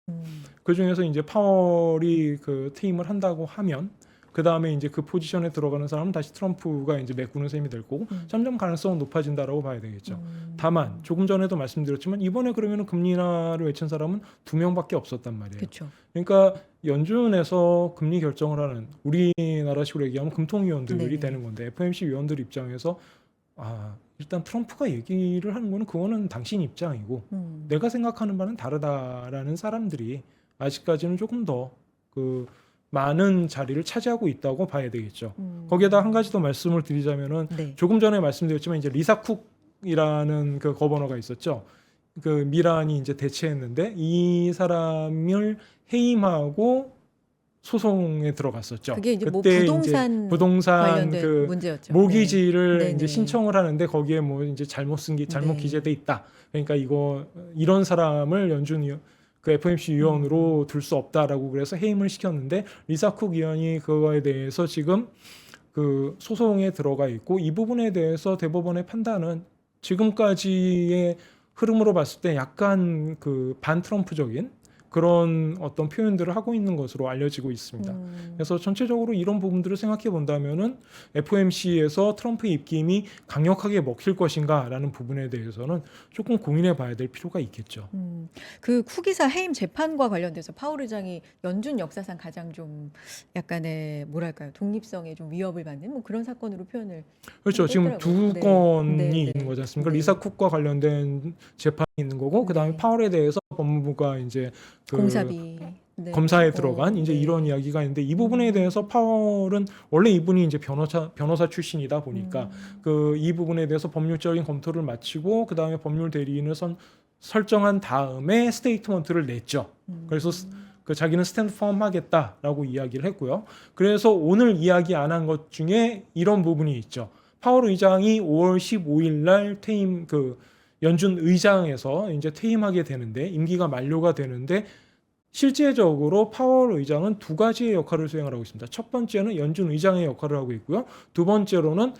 그 중에서 이제 파월이 그 퇴임을 한다고 하면 그 다음에 이제 그 포지션에 들어가는 사람은 다시 트럼프가 이제 메꾸는 셈이 될 거고 점점 가능성은 높아진다라고 봐야 되겠죠. 다만 조금 전에도 말씀드렸지만 이번에 그러면은 금리 인하를 외친 사람은 2명밖에 없었단 말이에요. 그쵸. 그러니까 연준에서 금리 결정을 하는 우리나라식으로 얘기하면 금통위원들이 네네. 되는 건데 FOMC 위원들 입장에서 일단 트럼프가 얘기를 하는 거는 그거는 당신 입장이고 내가 생각하는 바는 다르다라는 사람들이 아직까지는 조금 더 그 많은 자리를 차지하고 있다고 봐야 되겠죠. 거기에다 한 가지 더 말씀을 드리자면은 조금 전에 말씀드렸지만 이제 리사 쿡이라는 그 거버너가 있었죠. 그 미란이 이제 대체했는데 이 사람을 해임하고 소송에 들어갔었죠. 그게 이제 뭐 그때 부동산 관련된 그 문제였죠. 모기지를 네네. 이제 신청을 하는데 거기에 뭐 이제 잘못 기재돼 있다. 그러니까 이런 사람을 연준 그 FOMC 위원으로 둘 수 없다라고 그래서 해임을 시켰는데 리사 쿡 위원이 그거에 대해서 지금 그 소송에 들어가 있고 이 부분에 대해서 대법원의 판단은 지금까지의 흐름으로 봤을 때 약간 그 반트럼프적인 그런 어떤 표현들을 하고 있는 것으로 알려지고 있습니다. 그래서 전체적으로 이런 부분들을 생각해 본다면은 FOMC에서 트럼프의 입김이 강력하게 먹힐 것인가라는 부분에 대해서는 조금 고민해 봐야 될 필요가 있겠죠. 그 쿠기사 해임 재판과 관련돼서 파월 의장이 연준 역사상 가장 좀 약간의 뭐랄까요 독립성에 좀 위협을 받는 뭐 그런 사건으로 표현을 그렇죠. 지금 했더라고요. 두 네. 건이 네, 네. 있는 거지 않습니까? 네. 리사 쿡과 관련된 재판이 있는 거고, 그 다음에 네. 파월에 대해서 법무부가 이제 그 공사비 검사에 하고, 들어간 이제 네. 이런 이야기가 있는데, 이 부분에 대해서 파월은 원래 이분이 이제 변호사 출신이다 보니까 그 이 부분에 대해서 법률적인 검토를 마치고 그 다음에 법률 대리인을 설정한 다음에 스테이트먼트를 냈죠. 그래서 그 자기는 스탠드 펌 하겠다라고 이야기를 했고요. 그래서 오늘 이야기 안 한 것 중에 이런 부분이 있죠. 파월 의장이 5월 15일 날 퇴임, 그 연준 의장에서 이제 퇴임하게 되는데, 임기가 만료가 되는데, 실제적으로 파월 의장은 두 가지의 역할을 수행을 하고 있습니다. 첫 번째는 연준 의장의 역할을 하고 있고요. 두 번째로는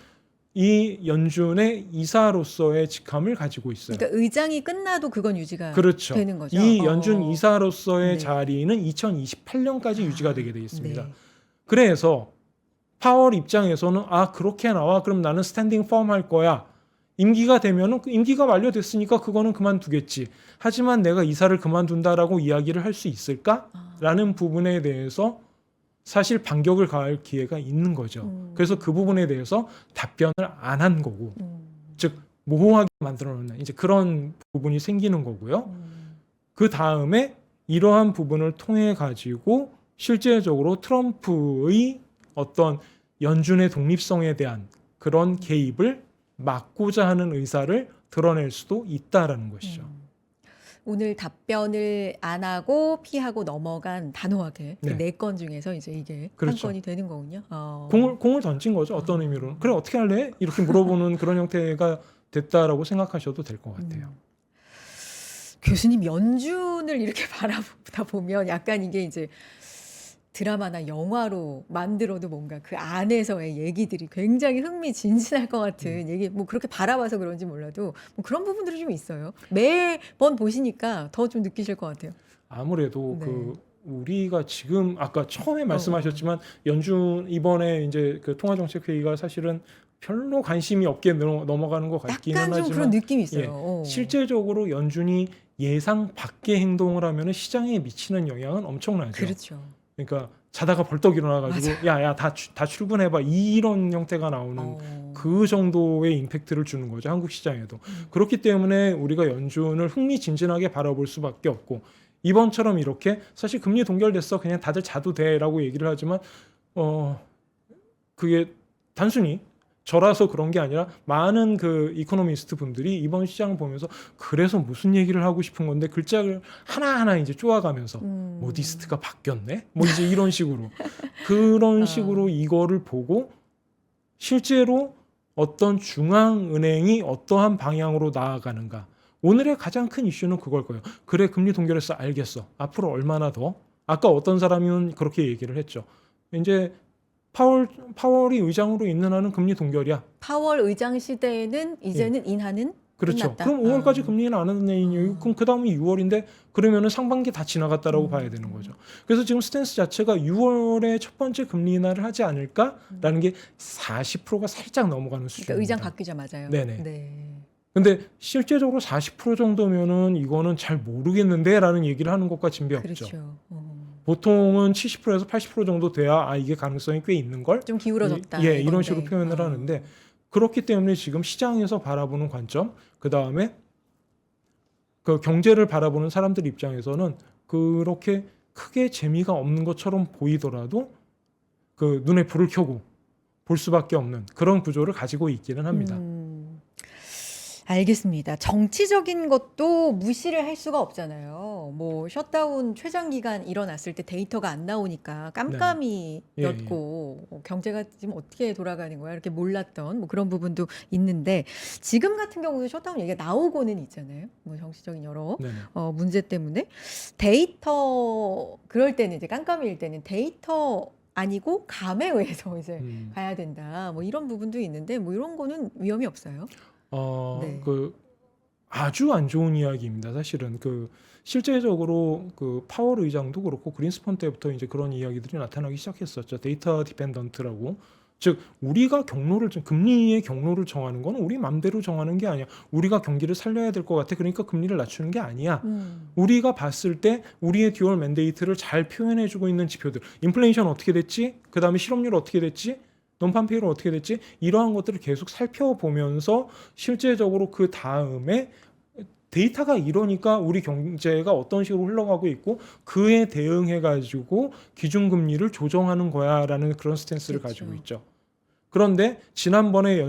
이 연준의 이사로서의 직함을 가지고 있어요. 그러니까 의장이 끝나도 그건 유지가 그렇죠. 되는 거죠. 이 연준 이사로서의 네. 자리는 2028년까지 유지가 되게 되어 있습니다. 네. 그래서 파월 입장에서는 그렇게 나와, 그럼 나는 스탠딩 펌 할 거야. 임기가 되면은 임기가 만료됐으니까 그거는 그만두겠지. 하지만 내가 이사를 그만둔다라고 이야기를 할 수 있을까라는 부분에 대해서 사실 반격을 가할 기회가 있는 거죠. 그래서 그 부분에 대해서 답변을 안 한 거고, 즉 모호하게 만들어 놓는 이제 그런 부분이 생기는 거고요. 그 다음에 이러한 부분을 통해 가지고 실제적으로 트럼프의 어떤 연준의 독립성에 대한 그런 개입을 막고자 하는 의사를 드러낼 수도 있다라는 것이죠. 오늘 답변을 안 하고 피하고 넘어간 단호하게 네. 네 건 중에서 이제 이게 그렇죠. 한 건이 되는 거군요. 공을 던진 거죠. 어떤 의미로는. 그래 어떻게 할래? 이렇게 물어보는 그런 형태가 됐다라고 생각하셔도 될 것 같아요. 교수님 연준을 이렇게 바라보다 보면 약간 이게 이제 드라마나 영화로 만들어도 뭔가 그 안에서의 얘기들이 굉장히 흥미진진할 것 같은 얘기, 뭐 그렇게 바라봐서 그런지 몰라도 뭐 그런 부분들이 좀 있어요. 매번 보시니까 더 좀 느끼실 것 같아요. 아무래도 네. 그 우리가 지금 아까 처음에 말씀하셨지만 연준 이번에 이제 그 통화정책회의가 사실은 별로 관심이 없게 넘어가는 것 같기는 약간 좀 하지만 그런 느낌이 있어요. 실제적으로 연준이 예상 밖의 행동을 하면 시장에 미치는 영향은 엄청나죠. 그렇죠. 그러니까 자다가 벌떡 일어나가지고 야야 다 출근해봐 이런 형태가 나오는 그 정도의 임팩트를 주는 거죠. 한국 시장에도. 그렇기 때문에 우리가 연준을 흥미진진하게 바라볼 수밖에 없고, 이번처럼 이렇게 사실 금리 동결됐어 그냥 다들 자도 돼라고 얘기를 하지만 그게 단순히 저라서 그런 게 아니라 많은 그 이코노미스트 분들이 이번 시장을 보면서 그래서 무슨 얘기를 하고 싶은 건데 글자를 하나하나 이제 쪼아가면서 모디스트가 바뀌었네? 뭐 이제 이런 식으로 그런 식으로 이거를 보고 실제로 어떤 중앙은행이 어떠한 방향으로 나아가는가. 오늘의 가장 큰 이슈는 그걸 거예요. 그래 금리 동결했어 알겠어. 앞으로 얼마나 더? 아까 어떤 사람은 그렇게 얘기를 했죠. 이제 파월이 의장으로 있는 한은 금리 동결이야. 파월 의장 시대에는 이제는 인하는 그렇죠. 끝났다. 그럼 5월까지 금리는 안 하는 내용이에요. 그럼 그 다음이 6월인데 그러면은 상반기 다 지나갔다라고 봐야 되는 거죠. 그래서 지금 스탠스 자체가 6월에 첫 번째 금리 인하를 하지 않을까라는 게 40%가 살짝 넘어가는 수준입니다. 그러니까 의장 바뀌자마자요. 네네. 네. 근데 실제적으로 40% 정도면은 이거는 잘 모르겠는데라는 얘기를 하는 것과 진배 없죠. 그렇죠. 보통은 70%에서 80% 정도 돼야 이게 가능성이 꽤 있는 걸. 좀 기울어졌다. 이런 이건데. 식으로 표현을 하는데 그렇기 때문에 지금 시장에서 바라보는 관점, 그 다음에 그 경제를 바라보는 사람들 입장에서는 그렇게 크게 재미가 없는 것처럼 보이더라도 그 눈에 불을 켜고 볼 수밖에 없는 그런 구조를 가지고 있기는 합니다. 알겠습니다. 정치적인 것도 무시를 할 수가 없잖아요. 뭐 셧다운 최장 기간 일어났을 때 데이터가 안 나오니까 깜깜이였고 경제가 지금 어떻게 돌아가는 거야 이렇게 몰랐던 뭐 그런 부분도 있는데 지금 같은 경우도 셧다운 얘기가 나오고는 있잖아요. 뭐 정치적인 여러 문제 때문에 데이터 그럴 때는 이제 깜깜이일 때는 데이터 아니고 감에 의해서 이제 가야 된다. 뭐 이런 부분도 있는데 뭐 이런 거는 위험이 없어요. 그 아주 안 좋은 이야기입니다. 사실은 실제적으로 파월 의장도 그렇고 그린스펀 때부터 이제 그런 이야기들이 나타나기 시작했었죠. 데이터 디펜던트라고. 즉 우리가 금리의 경로를 정하는 건 우리 맘대로 정하는 게 아니야. 우리가 경기를 살려야 될 것 같아. 그러니까 금리를 낮추는 게 아니야. 우리가 봤을 때 우리의 듀얼 맨데이트를 잘 표현해주고 있는 지표들. 인플레이션 어떻게 됐지? 그 다음에 실업률 어떻게 됐지? 논판페이로 어떻게 됐지? 이러한 것들을 계속 살펴보면서 실제적으로 그 다음에 데이터가 이러니까 우리 경제가 어떤 식으로 흘러가고 있고 그에 대응해가지고 기준금리를 조정하는 거야라는 그런 스탠스를 그렇죠. 가지고 있죠. 그런데 지난번에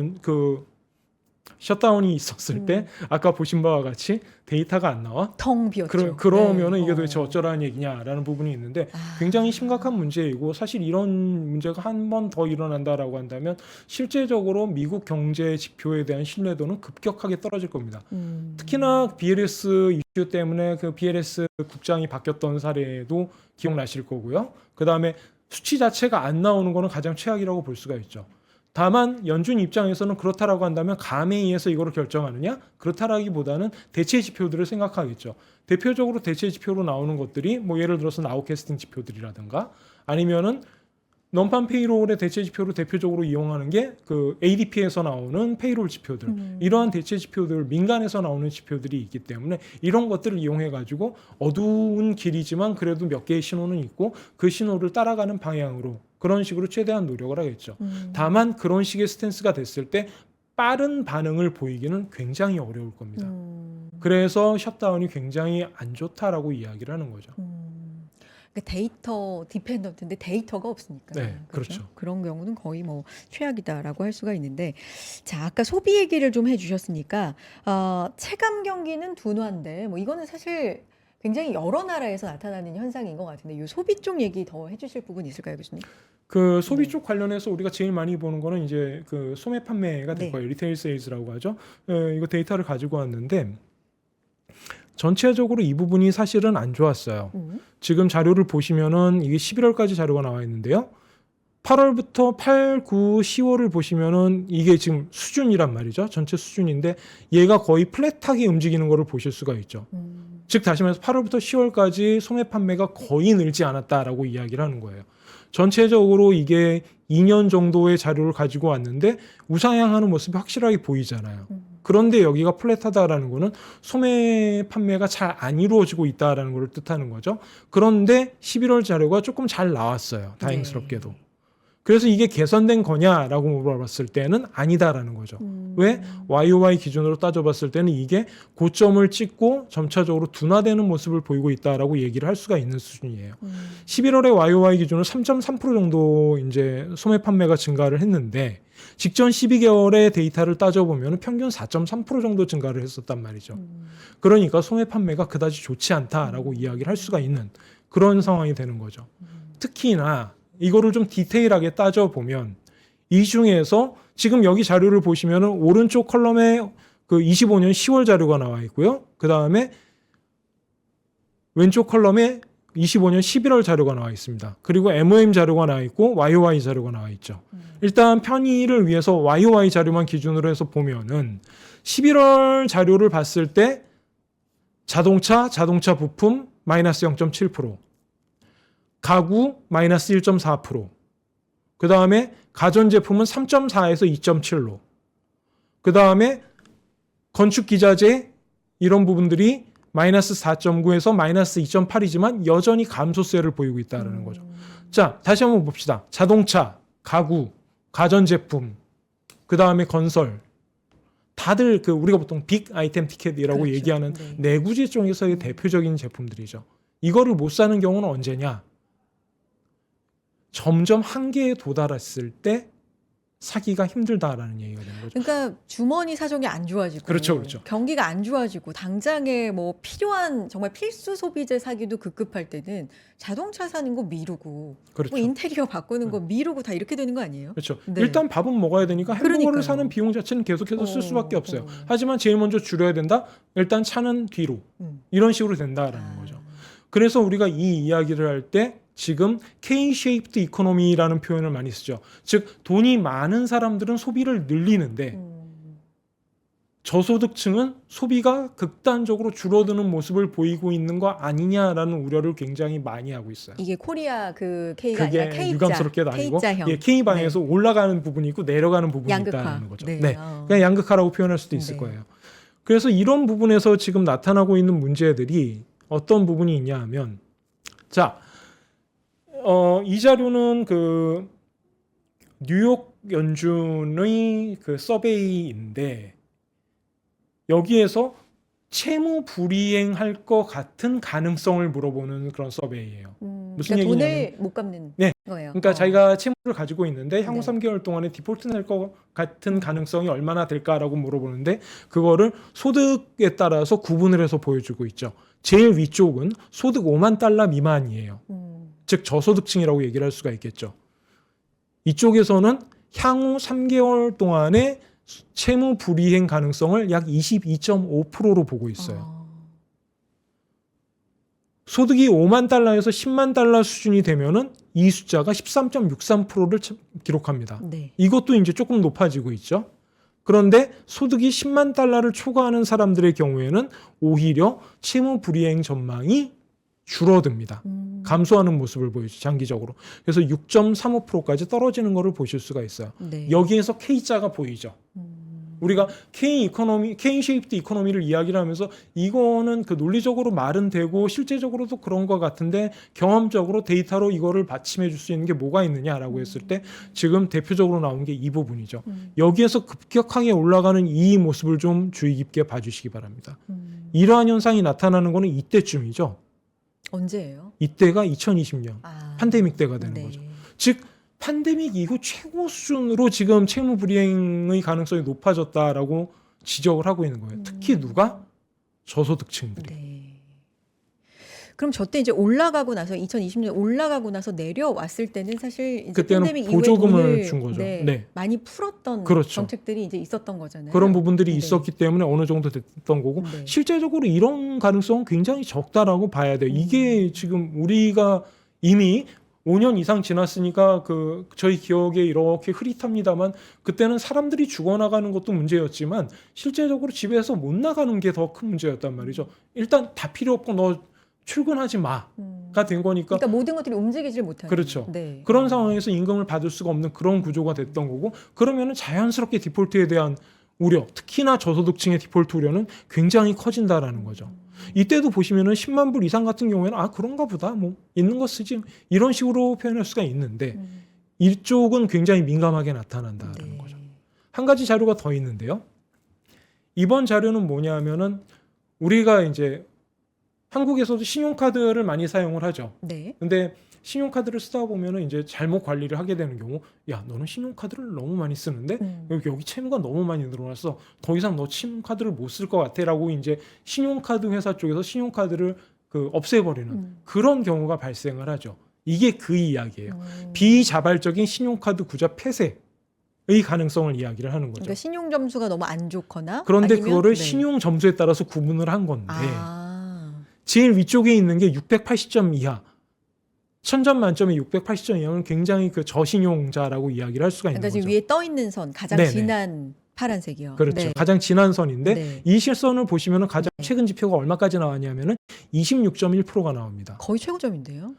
셧다운이 있었을 때 아까 보신 바와 같이 데이터가 안 나와? 텅 비었죠. 그러면은 네. 이게 도대체 어쩌라는 얘기냐라는 부분이 있는데 아. 굉장히 심각한 문제이고 사실 이런 문제가 한 번 더 일어난다라고 한다면 실제적으로 미국 경제 지표에 대한 신뢰도는 급격하게 떨어질 겁니다. 특히나 BLS 이슈 때문에 그 BLS 국장이 바뀌었던 사례도 기억나실 거고요. 그 다음에 수치 자체가 안 나오는 거는 가장 최악이라고 볼 수가 있죠. 다만 연준 입장에서는 그렇다라고 한다면 감에 의해서 이거를 결정하느냐? 그렇다라기보다는 대체 지표들을 생각하겠죠. 대표적으로 대체 지표로 나오는 것들이 뭐 예를 들어서 나우캐스팅 지표들이라든가 아니면은 논판 페이롤의 대체 지표로 대표적으로 이용하는 게 그 ADP에서 나오는 페이롤 지표들. 이러한 대체 지표들, 민간에서 나오는 지표들이 있기 때문에 이런 것들을 이용해 가지고 어두운 길이지만 그래도 몇 개의 신호는 있고 그 신호를 따라가는 방향으로 그런 식으로 최대한 노력을 하겠죠. 다만 그런 식의 스탠스가 됐을 때 빠른 반응을 보이기는 굉장히 어려울 겁니다. 그래서 셧다운이 굉장히 안 좋다라고 이야기를 하는 거죠. 그러니까 데이터 디펜던트인데 데이터가 없으니까. 네, 그렇죠. 그런 경우는 거의 뭐 최악이다라고 할 수가 있는데, 자 아까 소비 얘기를 좀 해주셨으니까 체감 경기는 둔화인데 뭐 이거는 사실 굉장히 여러 나라에서 나타나는 현상인 것 같은데 이 소비 쪽 얘기 더 해주실 부분 있을까요, 교수님? 그 소비 네. 쪽 관련해서 우리가 제일 많이 보는 거는 이제 그 소매 판매가 될 네. 거예요. 리테일 세일즈라고 하죠. 이거 데이터를 가지고 왔는데 전체적으로 이 부분이 사실은 안 좋았어요. 지금 자료를 보시면은 이게 11월까지 자료가 나와 있는데요. 8월부터 8, 9, 10월을 보시면은 이게 지금 수준이란 말이죠. 전체 수준인데 얘가 거의 플랫하게 움직이는 거를 보실 수가 있죠. 즉 다시 말해서 8월부터 10월까지 소매 판매가 거의 늘지 않았다라고 이야기를 하는 거예요. 전체적으로 이게 2년 정도의 자료를 가지고 왔는데 우상향하는 모습이 확실하게 보이잖아요. 그런데 여기가 플랫하다라는 거는 소매 판매가 잘 안 이루어지고 있다라는 걸 뜻하는 거죠. 그런데 11월 자료가 조금 잘 나왔어요. 다행스럽게도. 그래서 이게 개선된 거냐라고 물어봤을 때는 아니다라는 거죠. 왜? YOY 기준으로 따져봤을 때는 이게 고점을 찍고 점차적으로 둔화되는 모습을 보이고 있다라고 얘기를 할 수가 있는 수준이에요. 11월에 YOY 기준으로 3.3% 정도 이제 소매 판매가 증가를 했는데 직전 12개월의 데이터를 따져보면 평균 4.3% 정도 증가를 했었단 말이죠. 그러니까 소매 판매가 그다지 좋지 않다라고 이야기를 할 수가 있는 그런 상황이 되는 거죠. 특히나 이거를 좀 디테일하게 따져보면 이 중에서 지금 여기 자료를 보시면은 오른쪽 컬럼에 그 25년 10월 자료가 나와 있고요. 그 다음에 왼쪽 컬럼에 25년 11월 자료가 나와 있습니다. 그리고 MOM 자료가 나와 있고 YOY 자료가 나와 있죠. 일단 편의를 위해서 YOY 자료만 기준으로 해서 보면은 11월 자료를 봤을 때 자동차 부품 마이너스 0.7%, 가구 마이너스 1.4%, 그 다음에 가전제품은 3.4에서 2.7로, 그 다음에 건축기자재 이런 부분들이 마이너스 4.9에서 마이너스 2.8이지만 여전히 감소세를 보이고 있다는 거죠. 자, 다시 한번 봅시다. 자동차, 가구, 가전제품, 그 다음에 건설, 다들 우리가 보통 빅 아이템 티켓이라고 그렇죠. 얘기하는 네. 내구재 쪽에서의 대표적인 제품들이죠. 이거를 못 사는 경우는 언제냐? 점점 한계에 도달했을 때 사기가 힘들다라는 얘기가 되는 거죠. 그러니까 주머니 사정이 안 좋아지고, 그렇죠. 경기가 안 좋아지고 당장에 뭐 필요한 정말 필수 소비재 사기도 급급할 때는 자동차 사는 거 미루고, 그렇죠. 뭐 인테리어 바꾸는 거 미루고 다 이렇게 되는 거 아니에요? 그렇죠. 네. 일단 밥은 먹어야 되니까 햄버거를 그러니까요. 사는 비용 자체는 계속해서 쓸 수밖에 어, 없어요. 어. 하지만 제일 먼저 줄여야 된다. 일단 차는 뒤로. 이런 식으로 된다라는 거죠. 그래서 우리가 이 이야기를 할 때 지금 K-shaped economy라는 표현을 많이 쓰죠. 즉 돈이 많은 사람들은 소비를 늘리는데 저소득층은 소비가 극단적으로 줄어드는 모습을 보이고 있는 거 아니냐라는 우려를 굉장히 많이 하고 있어요. 이게 코리아 그 K가 아니라 그게 K자, 유감스럽게도 아니고 K자형. 예, K방에서 올라가는 부분이 있고 내려가는 부분이 양극화. 있다는 거죠. 네. 네. 어. 그냥 양극화라고 표현할 수도 있을 네. 거예요. 그래서 이런 부분에서 지금 나타나고 있는 문제들이 어떤 부분이 있냐 하면 자, 이 자료는 그 뉴욕 연준의 그 서베이인데 여기에서 채무 불이행할 것 같은 가능성을 물어보는 그런 서베이예요. 무슨 그러니까 돈을 얘기냐면 못 갚는 네. 거예요. 그러니까 자기가 채무를 가지고 있는데 향후 네. 3개월 동안에 디폴트 낼 것 같은 가능성이 얼마나 될까라고 물어보는데 그거를 소득에 따라서 구분을 해서 보여주고 있죠. 제일 위쪽은 소득 5만 달러 미만이에요. 즉 저소득층이라고 얘기를 할 수가 있겠죠. 이쪽에서는 향후 3개월 동안의 채무 불이행 가능성을 약 22.5%로 보고 있어요. 소득이 5만 달러에서 10만 달러 수준이 되면은 이 숫자가 13.63%를 기록합니다. 네. 이것도 이제 조금 높아지고 있죠. 그런데 소득이 10만 달러를 초과하는 사람들의 경우에는 오히려 채무 불이행 전망이 줄어듭니다. 감소하는 모습을 보이죠. 장기적으로. 그래서 6.35%까지 떨어지는 것을 보실 수가 있어요. 네. 여기에서 K자가 보이죠. 우리가 K 쉐이프드 이코노미를 이야기를 하면서 이거는 그 논리적으로 말은 되고 실제적으로도 그런 것 같은데 경험적으로 데이터로 이거를 받침해 줄 수 있는 게 뭐가 있느냐라고 했을 때 지금 대표적으로 나온 게 이 부분이죠. 여기에서 급격하게 올라가는 이 모습을 좀 주의 깊게 봐주시기 바랍니다. 이러한 현상이 나타나는 거는 이때쯤이죠. 언제예요? 이때가 2020년 팬데믹 때가 되는 네. 거죠. 즉 팬데믹 이후 최고 수준으로 지금 채무 불이행의 가능성이 높아졌다라고 지적을 하고 있는 거예요. 특히 누가? 저소득층들이. 네. 그럼 저때 이제 올라가고 나서 2020년 올라가고 나서 내려왔을 때는 사실 이제 그때는 팬데믹 이후에 보조금을 돈을 준 거죠. 네, 네. 많이 풀었던 그렇죠. 정책들이 이제 있었던 거잖아요. 그런 부분들이 네. 있었기 때문에 어느 정도 됐던 거고 네. 실제적으로 이런 가능성은 굉장히 적다라고 봐야 돼요. 이게 지금 우리가 이미 5년 이상 지났으니까 그 저희 기억에 이렇게 흐릿합니다만 그때는 사람들이 죽어나가는 것도 문제였지만 실제적으로 집에서 못 나가는 게 더 큰 문제였단 말이죠. 일단 다 필요 없고 너 출근하지 마가 된 거니까 그러니까 모든 것들이 움직이질 못하는. 그렇죠. 네. 그런 상황에서 임금을 받을 수가 없는 그런 구조가 됐던 거고 그러면은 자연스럽게 디폴트에 대한 우려, 특히나 저소득층의 디폴트 우려는 굉장히 커진다라는 거죠. 이때도 보시면은 10만 불 이상 같은 경우에는 아 그런가 보다 뭐 있는 거 쓰지 이런 식으로 표현할 수가 있는데 이쪽은 굉장히 민감하게 나타난다라는 네. 거죠. 한 가지 자료가 더 있는데요. 이번 자료는 뭐냐면은 우리가 이제 한국에서도 신용카드를 많이 사용을 하죠. 네. 근데 신용카드를 쓰다 보면은 이제 잘못 관리를 하게 되는 경우, 야 너는 신용카드를 너무 많이 쓰는데 여기 채무가 너무 많이 늘어났어. 더 이상 너 신용카드를 못 쓸 것 같아라고 이제 신용카드 회사 쪽에서 신용카드를 그 없애버리는 그런 경우가 발생을 하죠. 이게 그 이야기예요. 비자발적인 신용카드 구좌 폐쇄의 가능성을 이야기를 하는 거죠. 그러니까 신용 점수가 너무 안 좋거나 그런데 아니면, 그거를 네. 신용 점수에 따라서 구분을 한 건데 아. 제일 위쪽에 있는 게 680점 이하. 1000점 만점에 680점 이하는 굉장히 그 저신용자라고 이야기를 할 수가 있는 그러니까 거죠. 지금 위에 떠 있는 선 가장 네네. 진한 파란색이요. 그렇죠. 네. 가장 진한 선인데 네. 이 실선을 보시면은 가장 네. 최근 지표가 얼마까지 나왔냐면은 26.1%가 나옵니다. 거의 최고점인데요.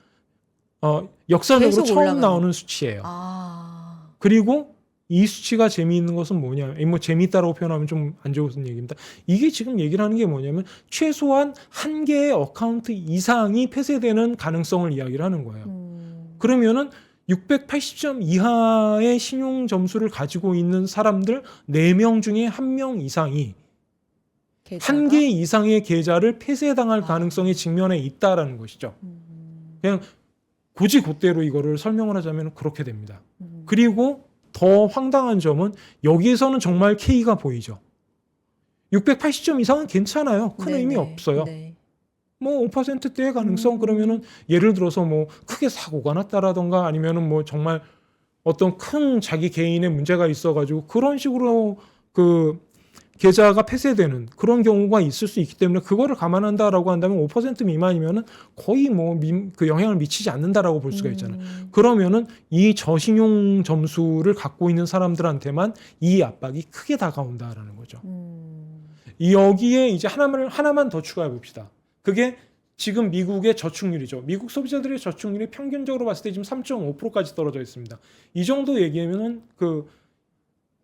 역사적으로 계속 처음 올라가는. 나오는 수치예요. 아. 그리고 이 수치가 재미있는 것은 뭐냐? 뭐 재미있다라고 표현하면 좀 안 좋은 얘기입니다. 이게 지금 얘기를 하는 게 뭐냐면 최소한 한 개의 어카운트 이상이 폐쇄되는 가능성을 이야기를 하는 거예요. 그러면은 680점 이하의 신용 점수를 가지고 있는 사람들 4명 중에 1명 이상이 계좌가? 한 개 이상의 계좌를 폐쇄당할 아. 가능성이 직면에 있다라는 것이죠. 그냥 고지고대로 이거를 설명을 하자면 그렇게 됩니다. 그리고 더 황당한 점은 여기에서는 정말 K가 보이죠. 680점 이상은 괜찮아요. 큰 네네. 의미 없어요. 네. 뭐 5%대의 가능성 그러면은 예를 들어서 뭐 크게 사고가 났다라던가 아니면은 뭐 정말 어떤 큰 자기 개인의 문제가 있어가지고 그런 식으로 그 계좌가 폐쇄되는 그런 경우가 있을 수 있기 때문에 그거를 감안한다라고 한다면 5% 미만이면은 거의 뭐 그 영향을 미치지 않는다라고 볼 수가 있잖아요. 그러면은 이 저신용 점수를 갖고 있는 사람들한테만 이 압박이 크게 다가온다라는 거죠. 여기에 이제 하나만 더 추가해 봅시다. 그게 지금 미국의 저축률이죠. 미국 소비자들의 저축률이 평균적으로 봤을 때 지금 3.5%까지 떨어져 있습니다. 이 정도 얘기하면은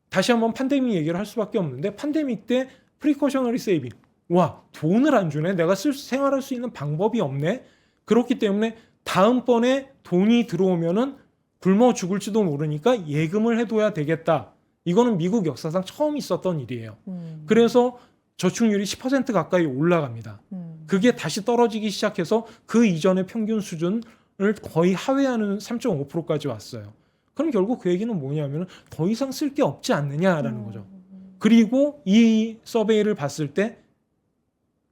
다시 한번 팬데믹 얘기를 할 수밖에 없는데, 팬데믹 때 프리코셔너리 세이빙, 와, 돈을 안 주네, 내가 생활할 수 있는 방법이 없네. 그렇기 때문에 다음번에 돈이 들어오면은 굶어 죽을지도 모르니까 예금을 해둬야 되겠다. 이거는 미국 역사상 처음 있었던 일이에요. 그래서 저축률이 10% 가까이 올라갑니다. 그게 다시 떨어지기 시작해서 그 이전의 평균 수준을 거의 하회하는 3.5%까지 왔어요. 그럼 결국 그 얘기는 뭐냐면 더 이상 쓸 게 없지 않느냐라는 거죠. 그리고 이 서베이를 봤을 때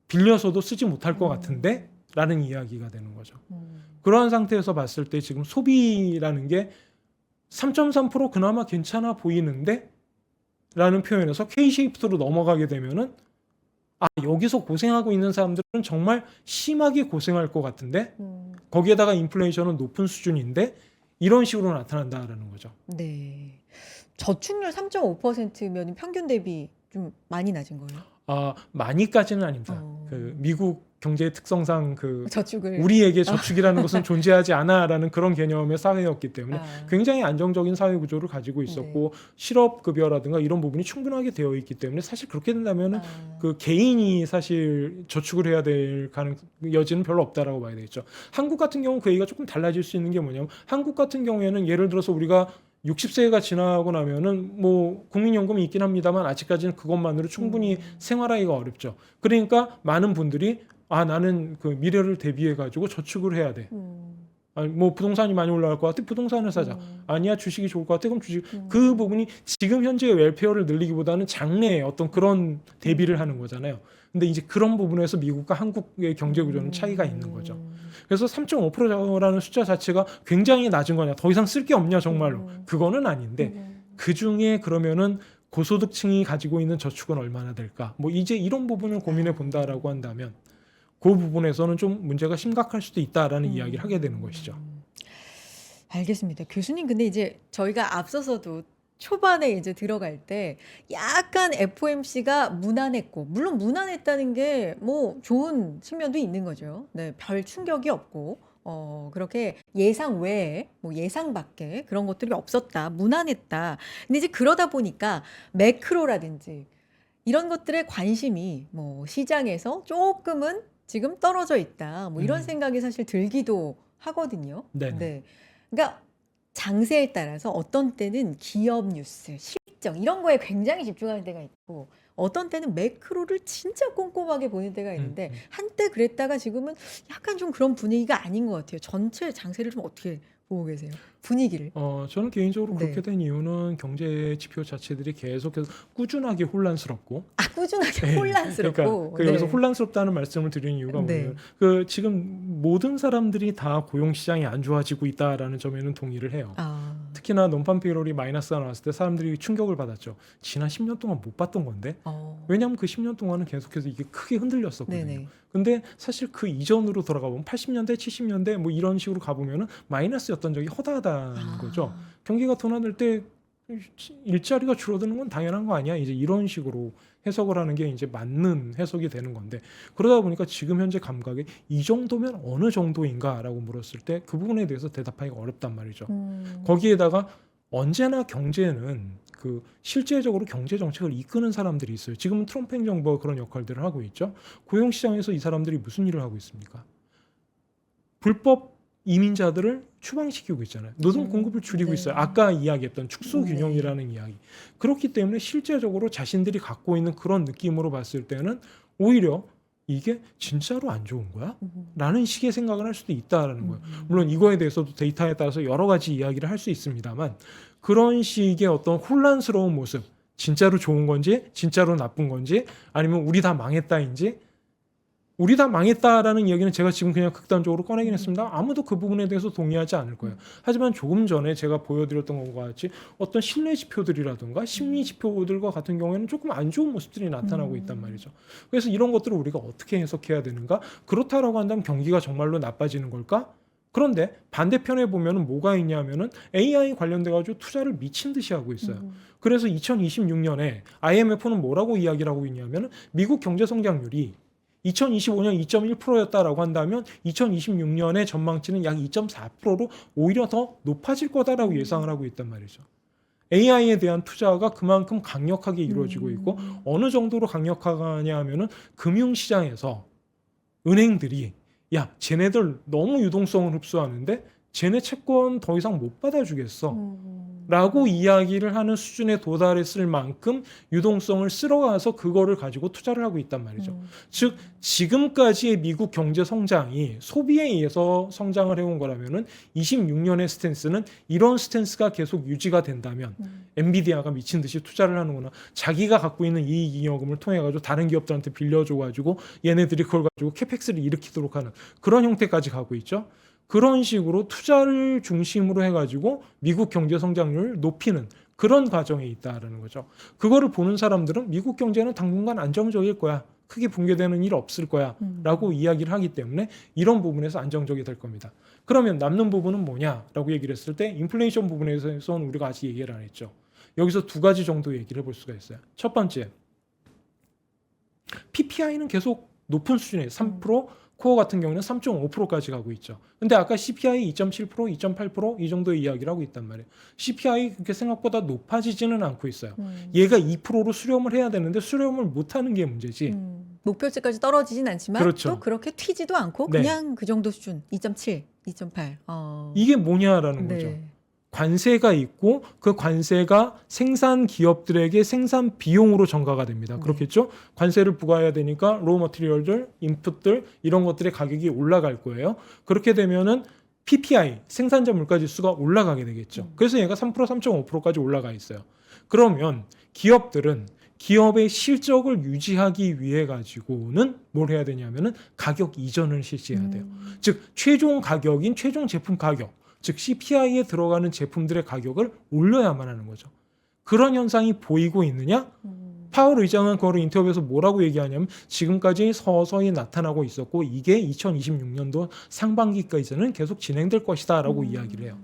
빌려서도 쓰지 못할 것 같은데 라는 이야기가 되는 거죠. 그러한 상태에서 봤을 때 지금 소비라는 게 3.3% 그나마 괜찮아 보이는데 라는 표현에서 K-쉐이프트로 넘어가게 되면은 여기서 고생하고 있는 사람들은 정말 심하게 고생할 것 같은데 거기에다가 인플레이션은 높은 수준인데 이런 식으로 나타난다라는 거죠. 네. 저축률 3.5%면 평균 대비 좀 많이 낮은 거예요? 많이까지는 아닙니다. 어. 미국 경제의 특성상 저축을 우리에게 저축이라는 것은 존재하지 않아라는 그런 개념의 사회였기 때문에 아. 굉장히 안정적인 사회 구조를 가지고 있었고 실업급여라든가 이런 부분이 충분하게 되어 있기 때문에 사실 그렇게 된다면은 개인이 사실 저축을 해야 될 여지는 별로 없다라고 봐야 되겠죠. 한국 같은 경우는 그 얘기가 조금 달라질 수 있는 게 뭐냐면 한국 같은 경우에는 예를 들어서 우리가 60세가 지나고 나면은 뭐 국민연금이 있긴 합니다만 아직까지는 그것만으로 충분히 생활하기가 어렵죠. 그러니까 많은 분들이 나는 그 미래를 대비해 가지고 저축을 해야 돼. 뭐 부동산이 많이 올라갈 것 같아, 부동산을 사자. 아니야, 주식이 좋을 것 같아, 그럼 주식. 그 부분이 지금 현재의 웰페어를 늘리기보다는 장래의 어떤 그런 대비를 하는 거잖아요. 근데 이제 그런 부분에서 미국과 한국의 경제 구조는 차이가 있는 거죠. 그래서 3.5%라는 숫자 자체가 굉장히 낮은 거냐, 더 이상 쓸 게 없냐 정말로, 그거는 아닌데 그 중에 그러면은 고소득층이 가지고 있는 저축은 얼마나 될까, 뭐 이제 이런 부분을 고민해 본다라고 한다면 그 부분에서는 좀 문제가 심각할 수도 있다라는 이야기를 하게 되는 것이죠. 알겠습니다. 교수님, 근데 이제 저희가 앞서서도 초반에 이제 들어갈 때 약간 FOMC가 무난했고, 물론 무난했다는 게 뭐 좋은 측면도 있는 거죠. 네, 별 충격이 없고, 그렇게 예상 외에, 뭐 예상 밖에 그런 것들이 없었다, 무난했다. 근데 이제 그러다 보니까 매크로라든지 이런 것들에 관심이 뭐 시장에서 조금은 지금 떨어져 있다, 뭐 이런 생각이 사실 들기도 하거든요. 네네. 네. 그러니까 장세에 따라서 어떤 때는 기업 뉴스, 실적 이런 거에 굉장히 집중하는 때가 있고, 어떤 때는 매크로를 진짜 꼼꼼하게 보는 때가 있는데 한때 그랬다가 지금은 약간 좀 그런 분위기가 아닌 것 같아요. 전체 장세를 좀 어떻게 보고 계세요? 분위기를. 저는 개인적으로 네. 그렇게 된 이유는 경제 지표 자체들이 계속해서 꾸준하게 혼란스럽고, 꾸준하게 네. 혼란스럽고. 그러니까 여기서 혼란스럽다는 말씀을 드리는 이유가 네. 뭐냐면 지금 모든 사람들이 다 고용 시장이 안 좋아지고 있다라는 점에는 동의를 해요. 특히나 논판 페이롤이 마이너스가 나왔을 때 사람들이 충격을 받았죠. 지난 10년 동안 못 봤던 건데. 왜냐하면 그 10년 동안은 계속해서 이게 크게 흔들렸었거든요. 네네. 근데 사실 그 이전으로 돌아가 보면 80년대, 70년대 뭐 이런 식으로 가보면은 마이너스였던 적이 허다하다는 거죠. 경기가 둔화될 때 일자리가 줄어드는 건 당연한 거 아니야? 이제 이런 식으로 해석을 하는 게 이제 맞는 해석이 되는 건데, 그러다 보니까 지금 현재 감각에 이 정도면 어느 정도인가라고 물었을 때 그 부분에 대해서 대답하기가 어렵단 말이죠. 거기에다가 언제나 경제는 실제적으로 경제 정책을 이끄는 사람들이 있어요. 지금은 트럼프 행정부가 그런 역할들을 하고 있죠. 고용 시장에서 이 사람들이 무슨 일을 하고 있습니까? 불법 이민자들을 추방시키고 있잖아요. 노동 공급을 줄이고 네. 있어요. 아까 이야기했던 축소 균형이라는 이야기. 그렇기 때문에 실제적으로 자신들이 갖고 있는 그런 느낌으로 봤을 때는 오히려 이게 진짜로 안 좋은 거야? 라는 식의 생각을 할 수도 있다라는 거예요. 물론 이거에 대해서도 데이터에 따라서 여러 가지 이야기를 할 수 있습니다만, 그런 식의 어떤 혼란스러운 모습, 진짜로 좋은 건지 진짜로 나쁜 건지, 아니면 우리 다 망했다인지, 우리 다 망했다라는 이야기는 제가 지금 그냥 극단적으로 꺼내긴 했습니다. 아무도 그 부분에 대해서 동의하지 않을 거예요. 하지만 조금 전에 제가 보여드렸던 것과 같이 어떤 신뢰 지표들이라든가 심리 지표들과 같은 경우에는 조금 안 좋은 모습들이 나타나고 있단 말이죠. 그래서 이런 것들을 우리가 어떻게 해석해야 되는가? 그렇다라고 한다면 경기가 정말로 나빠지는 걸까? 그런데 반대편에 보면은 뭐가 있냐면은 AI 관련돼 가지고 투자를 미친 듯이 하고 있어요. 그래서 2026년에 IMF는 뭐라고 이야기를 하고 있냐면은 미국 경제 성장률이 2025년 2.1%였다라고 한다면 2026년의 전망치는 약 2.4%로 오히려 더 높아질 거다라고 예상을 하고 있단 말이죠. AI에 대한 투자가 그만큼 강력하게 이루어지고 있고 어느 정도로 강력하냐 하면은 금융시장에서 은행들이 야, 쟤네들 너무 유동성을 흡수하는데 쟤네 채권 더 이상 못 받아주겠어. 라고 이야기를 하는 수준에 도달했을 만큼 유동성을 쓸어가서 그거를 가지고 투자를 하고 있단 말이죠. 즉 지금까지의 미국 경제 성장이 소비에 의해서 성장을 해온 거라면은 26년의 스탠스는 이런 스탠스가 계속 유지가 된다면 엔비디아가 미친 듯이 투자를 하는구나. 자기가 갖고 있는 이익 잉여금을 통해 가지고 다른 기업들한테 빌려줘 가지고 얘네들이 그걸 가지고 캐펙스를 일으키도록 하는 그런 형태까지 가고 있죠. 그런 식으로 투자를 중심으로 해가지고 미국 경제 성장률을 높이는 그런 과정에 있다라는 거죠. 그거를 보는 사람들은 미국 경제는 당분간 안정적일 거야. 크게 붕괴되는 일 없을 거야. 라고 이야기를 하기 때문에 이런 부분에서 안정적이 될 겁니다. 그러면 남는 부분은 뭐냐라고 얘기를 했을 때 인플레이션 부분에서는 우리가 아직 얘기를 안 했죠. 여기서 두 가지 정도 얘기를 해볼 수가 있어요. 첫 번째, PPI는 계속 높은 수준이에요. 3%, 코어 같은 경우는 3.5%까지 가고 있죠. 근데 아까 CPI 2.7%, 2.8% 이 정도의 이야기를 하고 있단 말이에요. CPI 그렇게 생각보다 높아지지는 않고 있어요. 얘가 2%로 수렴을 해야 되는데 수렴을 못하는 게 문제지. 목표치까지 떨어지진 않지만 그렇죠. 또 그렇게 튀지도 않고 네. 그냥 그 정도 수준 2.7, 2.8. 이게 뭐냐라는 네. 거죠. 관세가 있고 그 관세가 생산 기업들에게 생산 비용으로 전가가 됩니다. 그렇겠죠? 관세를 부과해야 되니까 로우 머티리얼들, 인풋들 이런 것들의 가격이 올라갈 거예요. 그렇게 되면은 PPI, 생산자 물가 지수가 올라가게 되겠죠. 그래서 얘가 3%, 3.5%까지 올라가 있어요. 그러면 기업들은 기업의 실적을 유지하기 위해 가지고는 뭘 해야 되냐면은 가격 이전을 실시해야 돼요. 즉 최종 가격인 최종 제품 가격, 즉 CPI에 들어가는 제품들의 가격을 올려야만 하는 거죠. 그런 현상이 보이고 있느냐? 파월 의장은 그걸 인터뷰에서 뭐라고 얘기하냐면 지금까지 서서히 나타나고 있었고 이게 2026년도 상반기까지는 계속 진행될 것이다 라고 이야기를 해요.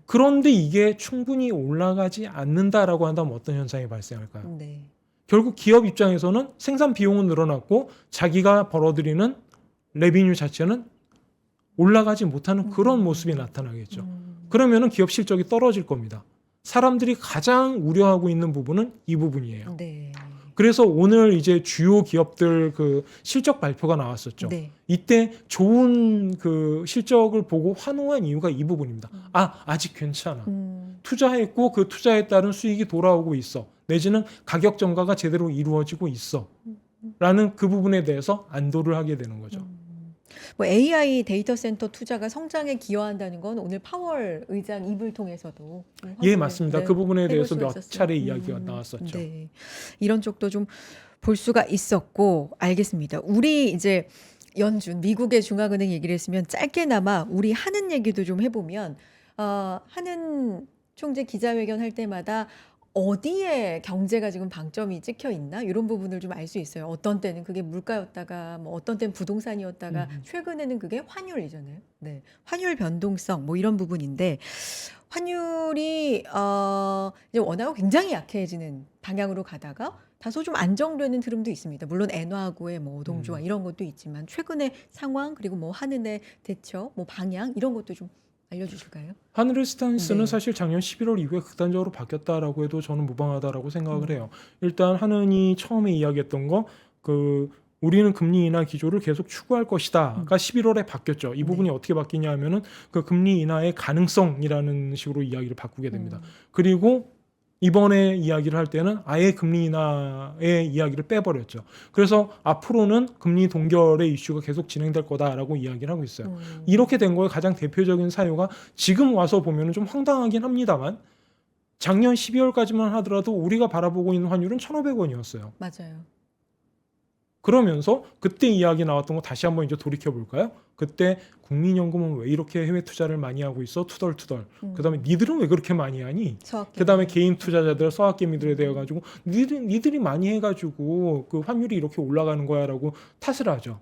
그런데 이게 충분히 올라가지 않는다라고 한다면 어떤 현상이 발생할까요? 네. 결국 기업 입장에서는 생산 비용은 늘어났고 자기가 벌어들이는 레비뉴 자체는 올라가지 못하는 그런 모습이 나타나겠죠. 그러면은 기업 실적이 떨어질 겁니다. 사람들이 가장 우려하고 있는 부분은 이 부분이에요. 네. 그래서 오늘 이제 주요 기업들 그 실적 발표가 나왔었죠. 네. 이때 좋은 그 실적을 보고 환호한 이유가 이 부분입니다. 아직 괜찮아. 투자했고 그 투자에 따른 수익이 돌아오고 있어. 내지는 가격 전가가 제대로 이루어지고 있어. 라는 그 부분에 대해서 안도를 하게 되는 거죠. 뭐 AI 데이터 센터 투자가 성장에 기여한다는 건 오늘 파월 의장 입을 통해서도 예, 맞습니다. 네, 그 부분에 해볼 대해서 수가 몇 있었어요. 차례 이야기가 나왔었죠. 네. 이런 쪽도 좀 볼 수가 있었고 알겠습니다. 우리 이제 연준 미국의 중앙은행 얘기를 했으면 짧게나마 우리 하는 얘기도 좀 해보면 하는 총재 기자회견 할 때마다 어디에 경제가 지금 방점이 찍혀 있나 이런 부분을 좀 알 수 있어요. 어떤 때는 그게 물가였다가 뭐 어떤 때는 부동산이었다가 최근에는 그게 환율이잖아요. 네, 환율 변동성 뭐 이런 부분인데 환율이 이제 원화가 굉장히 약해지는 방향으로 가다가 다소 좀 안정되는 흐름도 있습니다. 물론 엔화하고의 뭐 동조화 이런 것도 있지만 최근의 상황 그리고 뭐 하는의 대처, 뭐 방향 이런 것도 좀 알려주실까요? 하늘의 스탠스는 네. 사실 작년 11월 이후에 극단적으로 바뀌었다라고 해도 저는 무방하다라고 생각을 해요. 일단 하는이 처음에 이야기했던 거 우리는 금리 인하 기조를 계속 추구할 것이다가 11월에 바뀌었죠. 이 부분이 어떻게 바뀌냐 하면은 그 금리 인하의 가능성이라는 식으로 이야기를 바꾸게 됩니다. 그리고 이번에 이야기를 할 때는 아예 금리 인하의 이야기를 빼버렸죠. 그래서 앞으로는 금리 동결의 이슈가 계속 진행될 거다라고 이야기를 하고 있어요. 이렇게 된 거의 가장 대표적인 사유가 지금 와서 보면 좀 황당하긴 합니다만 작년 12월까지만 하더라도 우리가 바라보고 있는 환율은 1,500원이었어요. 맞아요. 그러면서 그때 이야기 나왔던 거 다시 한번 이제 돌이켜 볼까요? 그때 국민연금은 왜 이렇게 해외 투자를 많이 하고 있어? 투덜투덜. 그다음에 니들은 왜 그렇게 많이 하니? 그다음에 개인 투자자들 서학개미들에 대해 가지고 니들이 많이 해가지고 그 환율이 이렇게 올라가는 거야라고 탓을 하죠.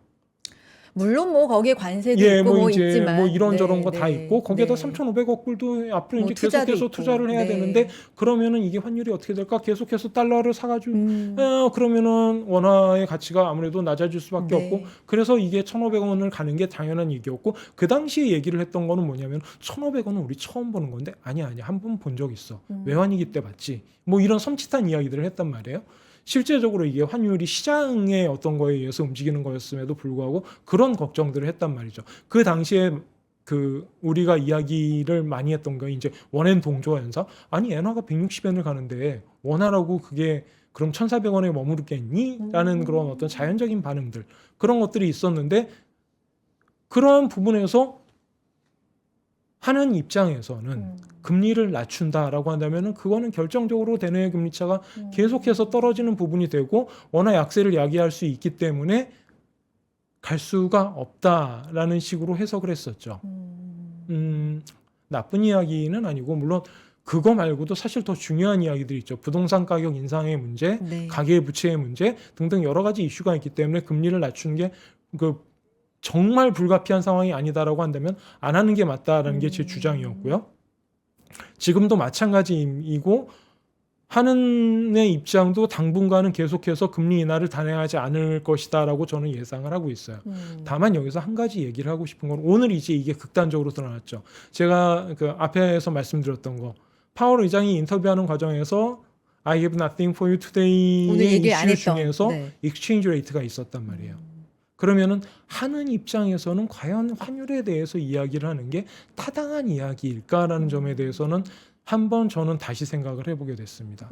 물론 뭐 거기에 관세도 예, 있고 뭐 뭐 이제 있지만 뭐 이런저런 네, 거 다 네, 있고 거기에다 네. 3,500억 불도 앞으로 뭐 이제 투자도 계속해서 있고. 투자를 해야 네. 되는데 그러면은 이게 환율이 어떻게 될까? 계속해서 달러를 사가지고 음, 그러면은 원화의 가치가 아무래도 낮아질 수밖에 없고 네. 그래서 이게 1,500원을 가는 게 당연한 얘기였고 그 당시에 얘기를 했던 거는 뭐냐면 1,500원은 우리 처음 보는 건데 아니야 한 번 본 적 있어. 외환위기 때 봤지. 뭐 이런 섬찟한 이야기들을 했단 말이에요. 실제적으로 이게 환율이 시장의 어떤 거에 의해서 움직이는 거였음에도 불구하고 그런 걱정들을 했단 말이죠. 그 당시에 그 우리가 이야기를 많이 했던 거 이제 원엔 동조화 현상. 아니 엔화가 160엔을 가는데 원화라고 그게 그럼 1,400원에 머무르겠니? 라는 그런 어떤 자연적인 반응들 그런 것들이 있었는데 그러한 부분에서 하는 입장에서는 금리를 낮춘다라고 한다면은 그거는 결정적으로 대내 금리차가 계속해서 떨어지는 부분이 되고 원화 약세를 야기할 수 있기 때문에 갈 수가 없다라는 식으로 해석을 했었죠. 나쁜 이야기는 아니고 물론 그거 말고도 사실 더 중요한 이야기들이 있죠. 부동산 가격 인상의 문제, 네. 가계 부채의 문제 등등 여러 가지 이슈가 있기 때문에 금리를 낮추는 게 그 정말 불가피한 상황이 아니다라고 한다면 안 하는 게 맞다라는 게 제 주장이었고요. 지금도 마찬가지이고 하는의 입장도 당분간은 계속해서 금리 인하를 단행하지 않을 것이다라고 저는 예상을 하고 있어요. 다만 여기서 한 가지 얘기를 하고 싶은 건 오늘 이제 이게 극단적으로 드러났죠. 제가 그 앞에서 말씀드렸던 거 파월 의장이 인터뷰하는 과정에서 I have nothing for you 오늘 today의 얘기 안 이슈 했던, 중에서 네. 익스체인지 레이트가 있었단 말이에요. 그러면은 하는 입장에서는 과연 환율에 대해서 이야기를 하는 게 타당한 이야기일까라는 점에 대해서는 한번 저는 다시 생각을 해보게 됐습니다.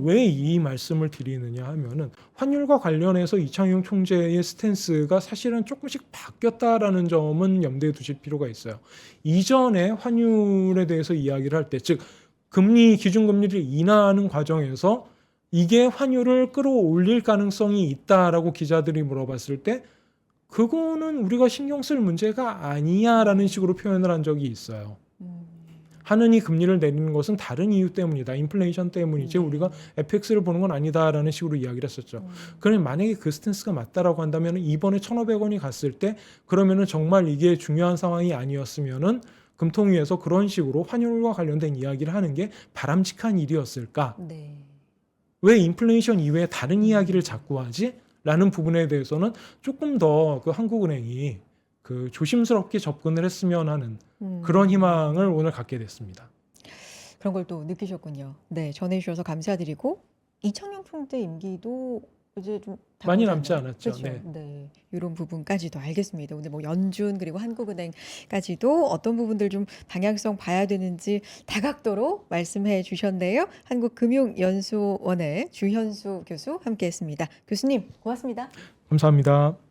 왜 이 말씀을 드리느냐 하면은 환율과 관련해서 이창용 총재의 스탠스가 사실은 조금씩 바뀌었다라는 점은 염두에 두실 필요가 있어요. 이전에 환율에 대해서 이야기를 할 때, 즉 금리 기준금리를 인하하는 과정에서 이게 환율을 끌어올릴 가능성이 있다라고 기자들이 물어봤을 때 그거는 우리가 신경 쓸 문제가 아니야라는 식으로 표현을 한 적이 있어요. 하느니 금리를 내리는 것은 다른 이유 때문이다. 인플레이션 때문이지 우리가 FX를 보는 건 아니다라는 식으로 이야기를 했었죠. 그러면 만약에 그 스탠스가 맞다라고 한다면 이번에 1,500원이 갔을 때 그러면은 정말 이게 중요한 상황이 아니었으면은 금통위에서 그런 식으로 환율과 관련된 이야기를 하는 게 바람직한 일이었을까? 네. 왜 인플레이션 이외에 다른 이야기를 자꾸 하지? 라는 부분에 대해서는 조금 더 그 한국은행이 그 조심스럽게 접근을 했으면 하는 그런 희망을 오늘 갖게 됐습니다. 그런 걸 또 느끼셨군요. 네, 전해주셔서 감사드리고 이창용 총재 임기도 이제 좀 많이 다가오지 남지 않나요? 않았죠. 그렇죠. 네. 네, 이런 부분까지도 알겠습니다. 오늘 뭐 연준 그리고 한국은행까지도 어떤 부분들 좀 방향성 봐야 되는지 다각도로 말씀해 주셨네요. 한국금융연수원의 주현수 교수 함께했습니다. 교수님 고맙습니다. 감사합니다.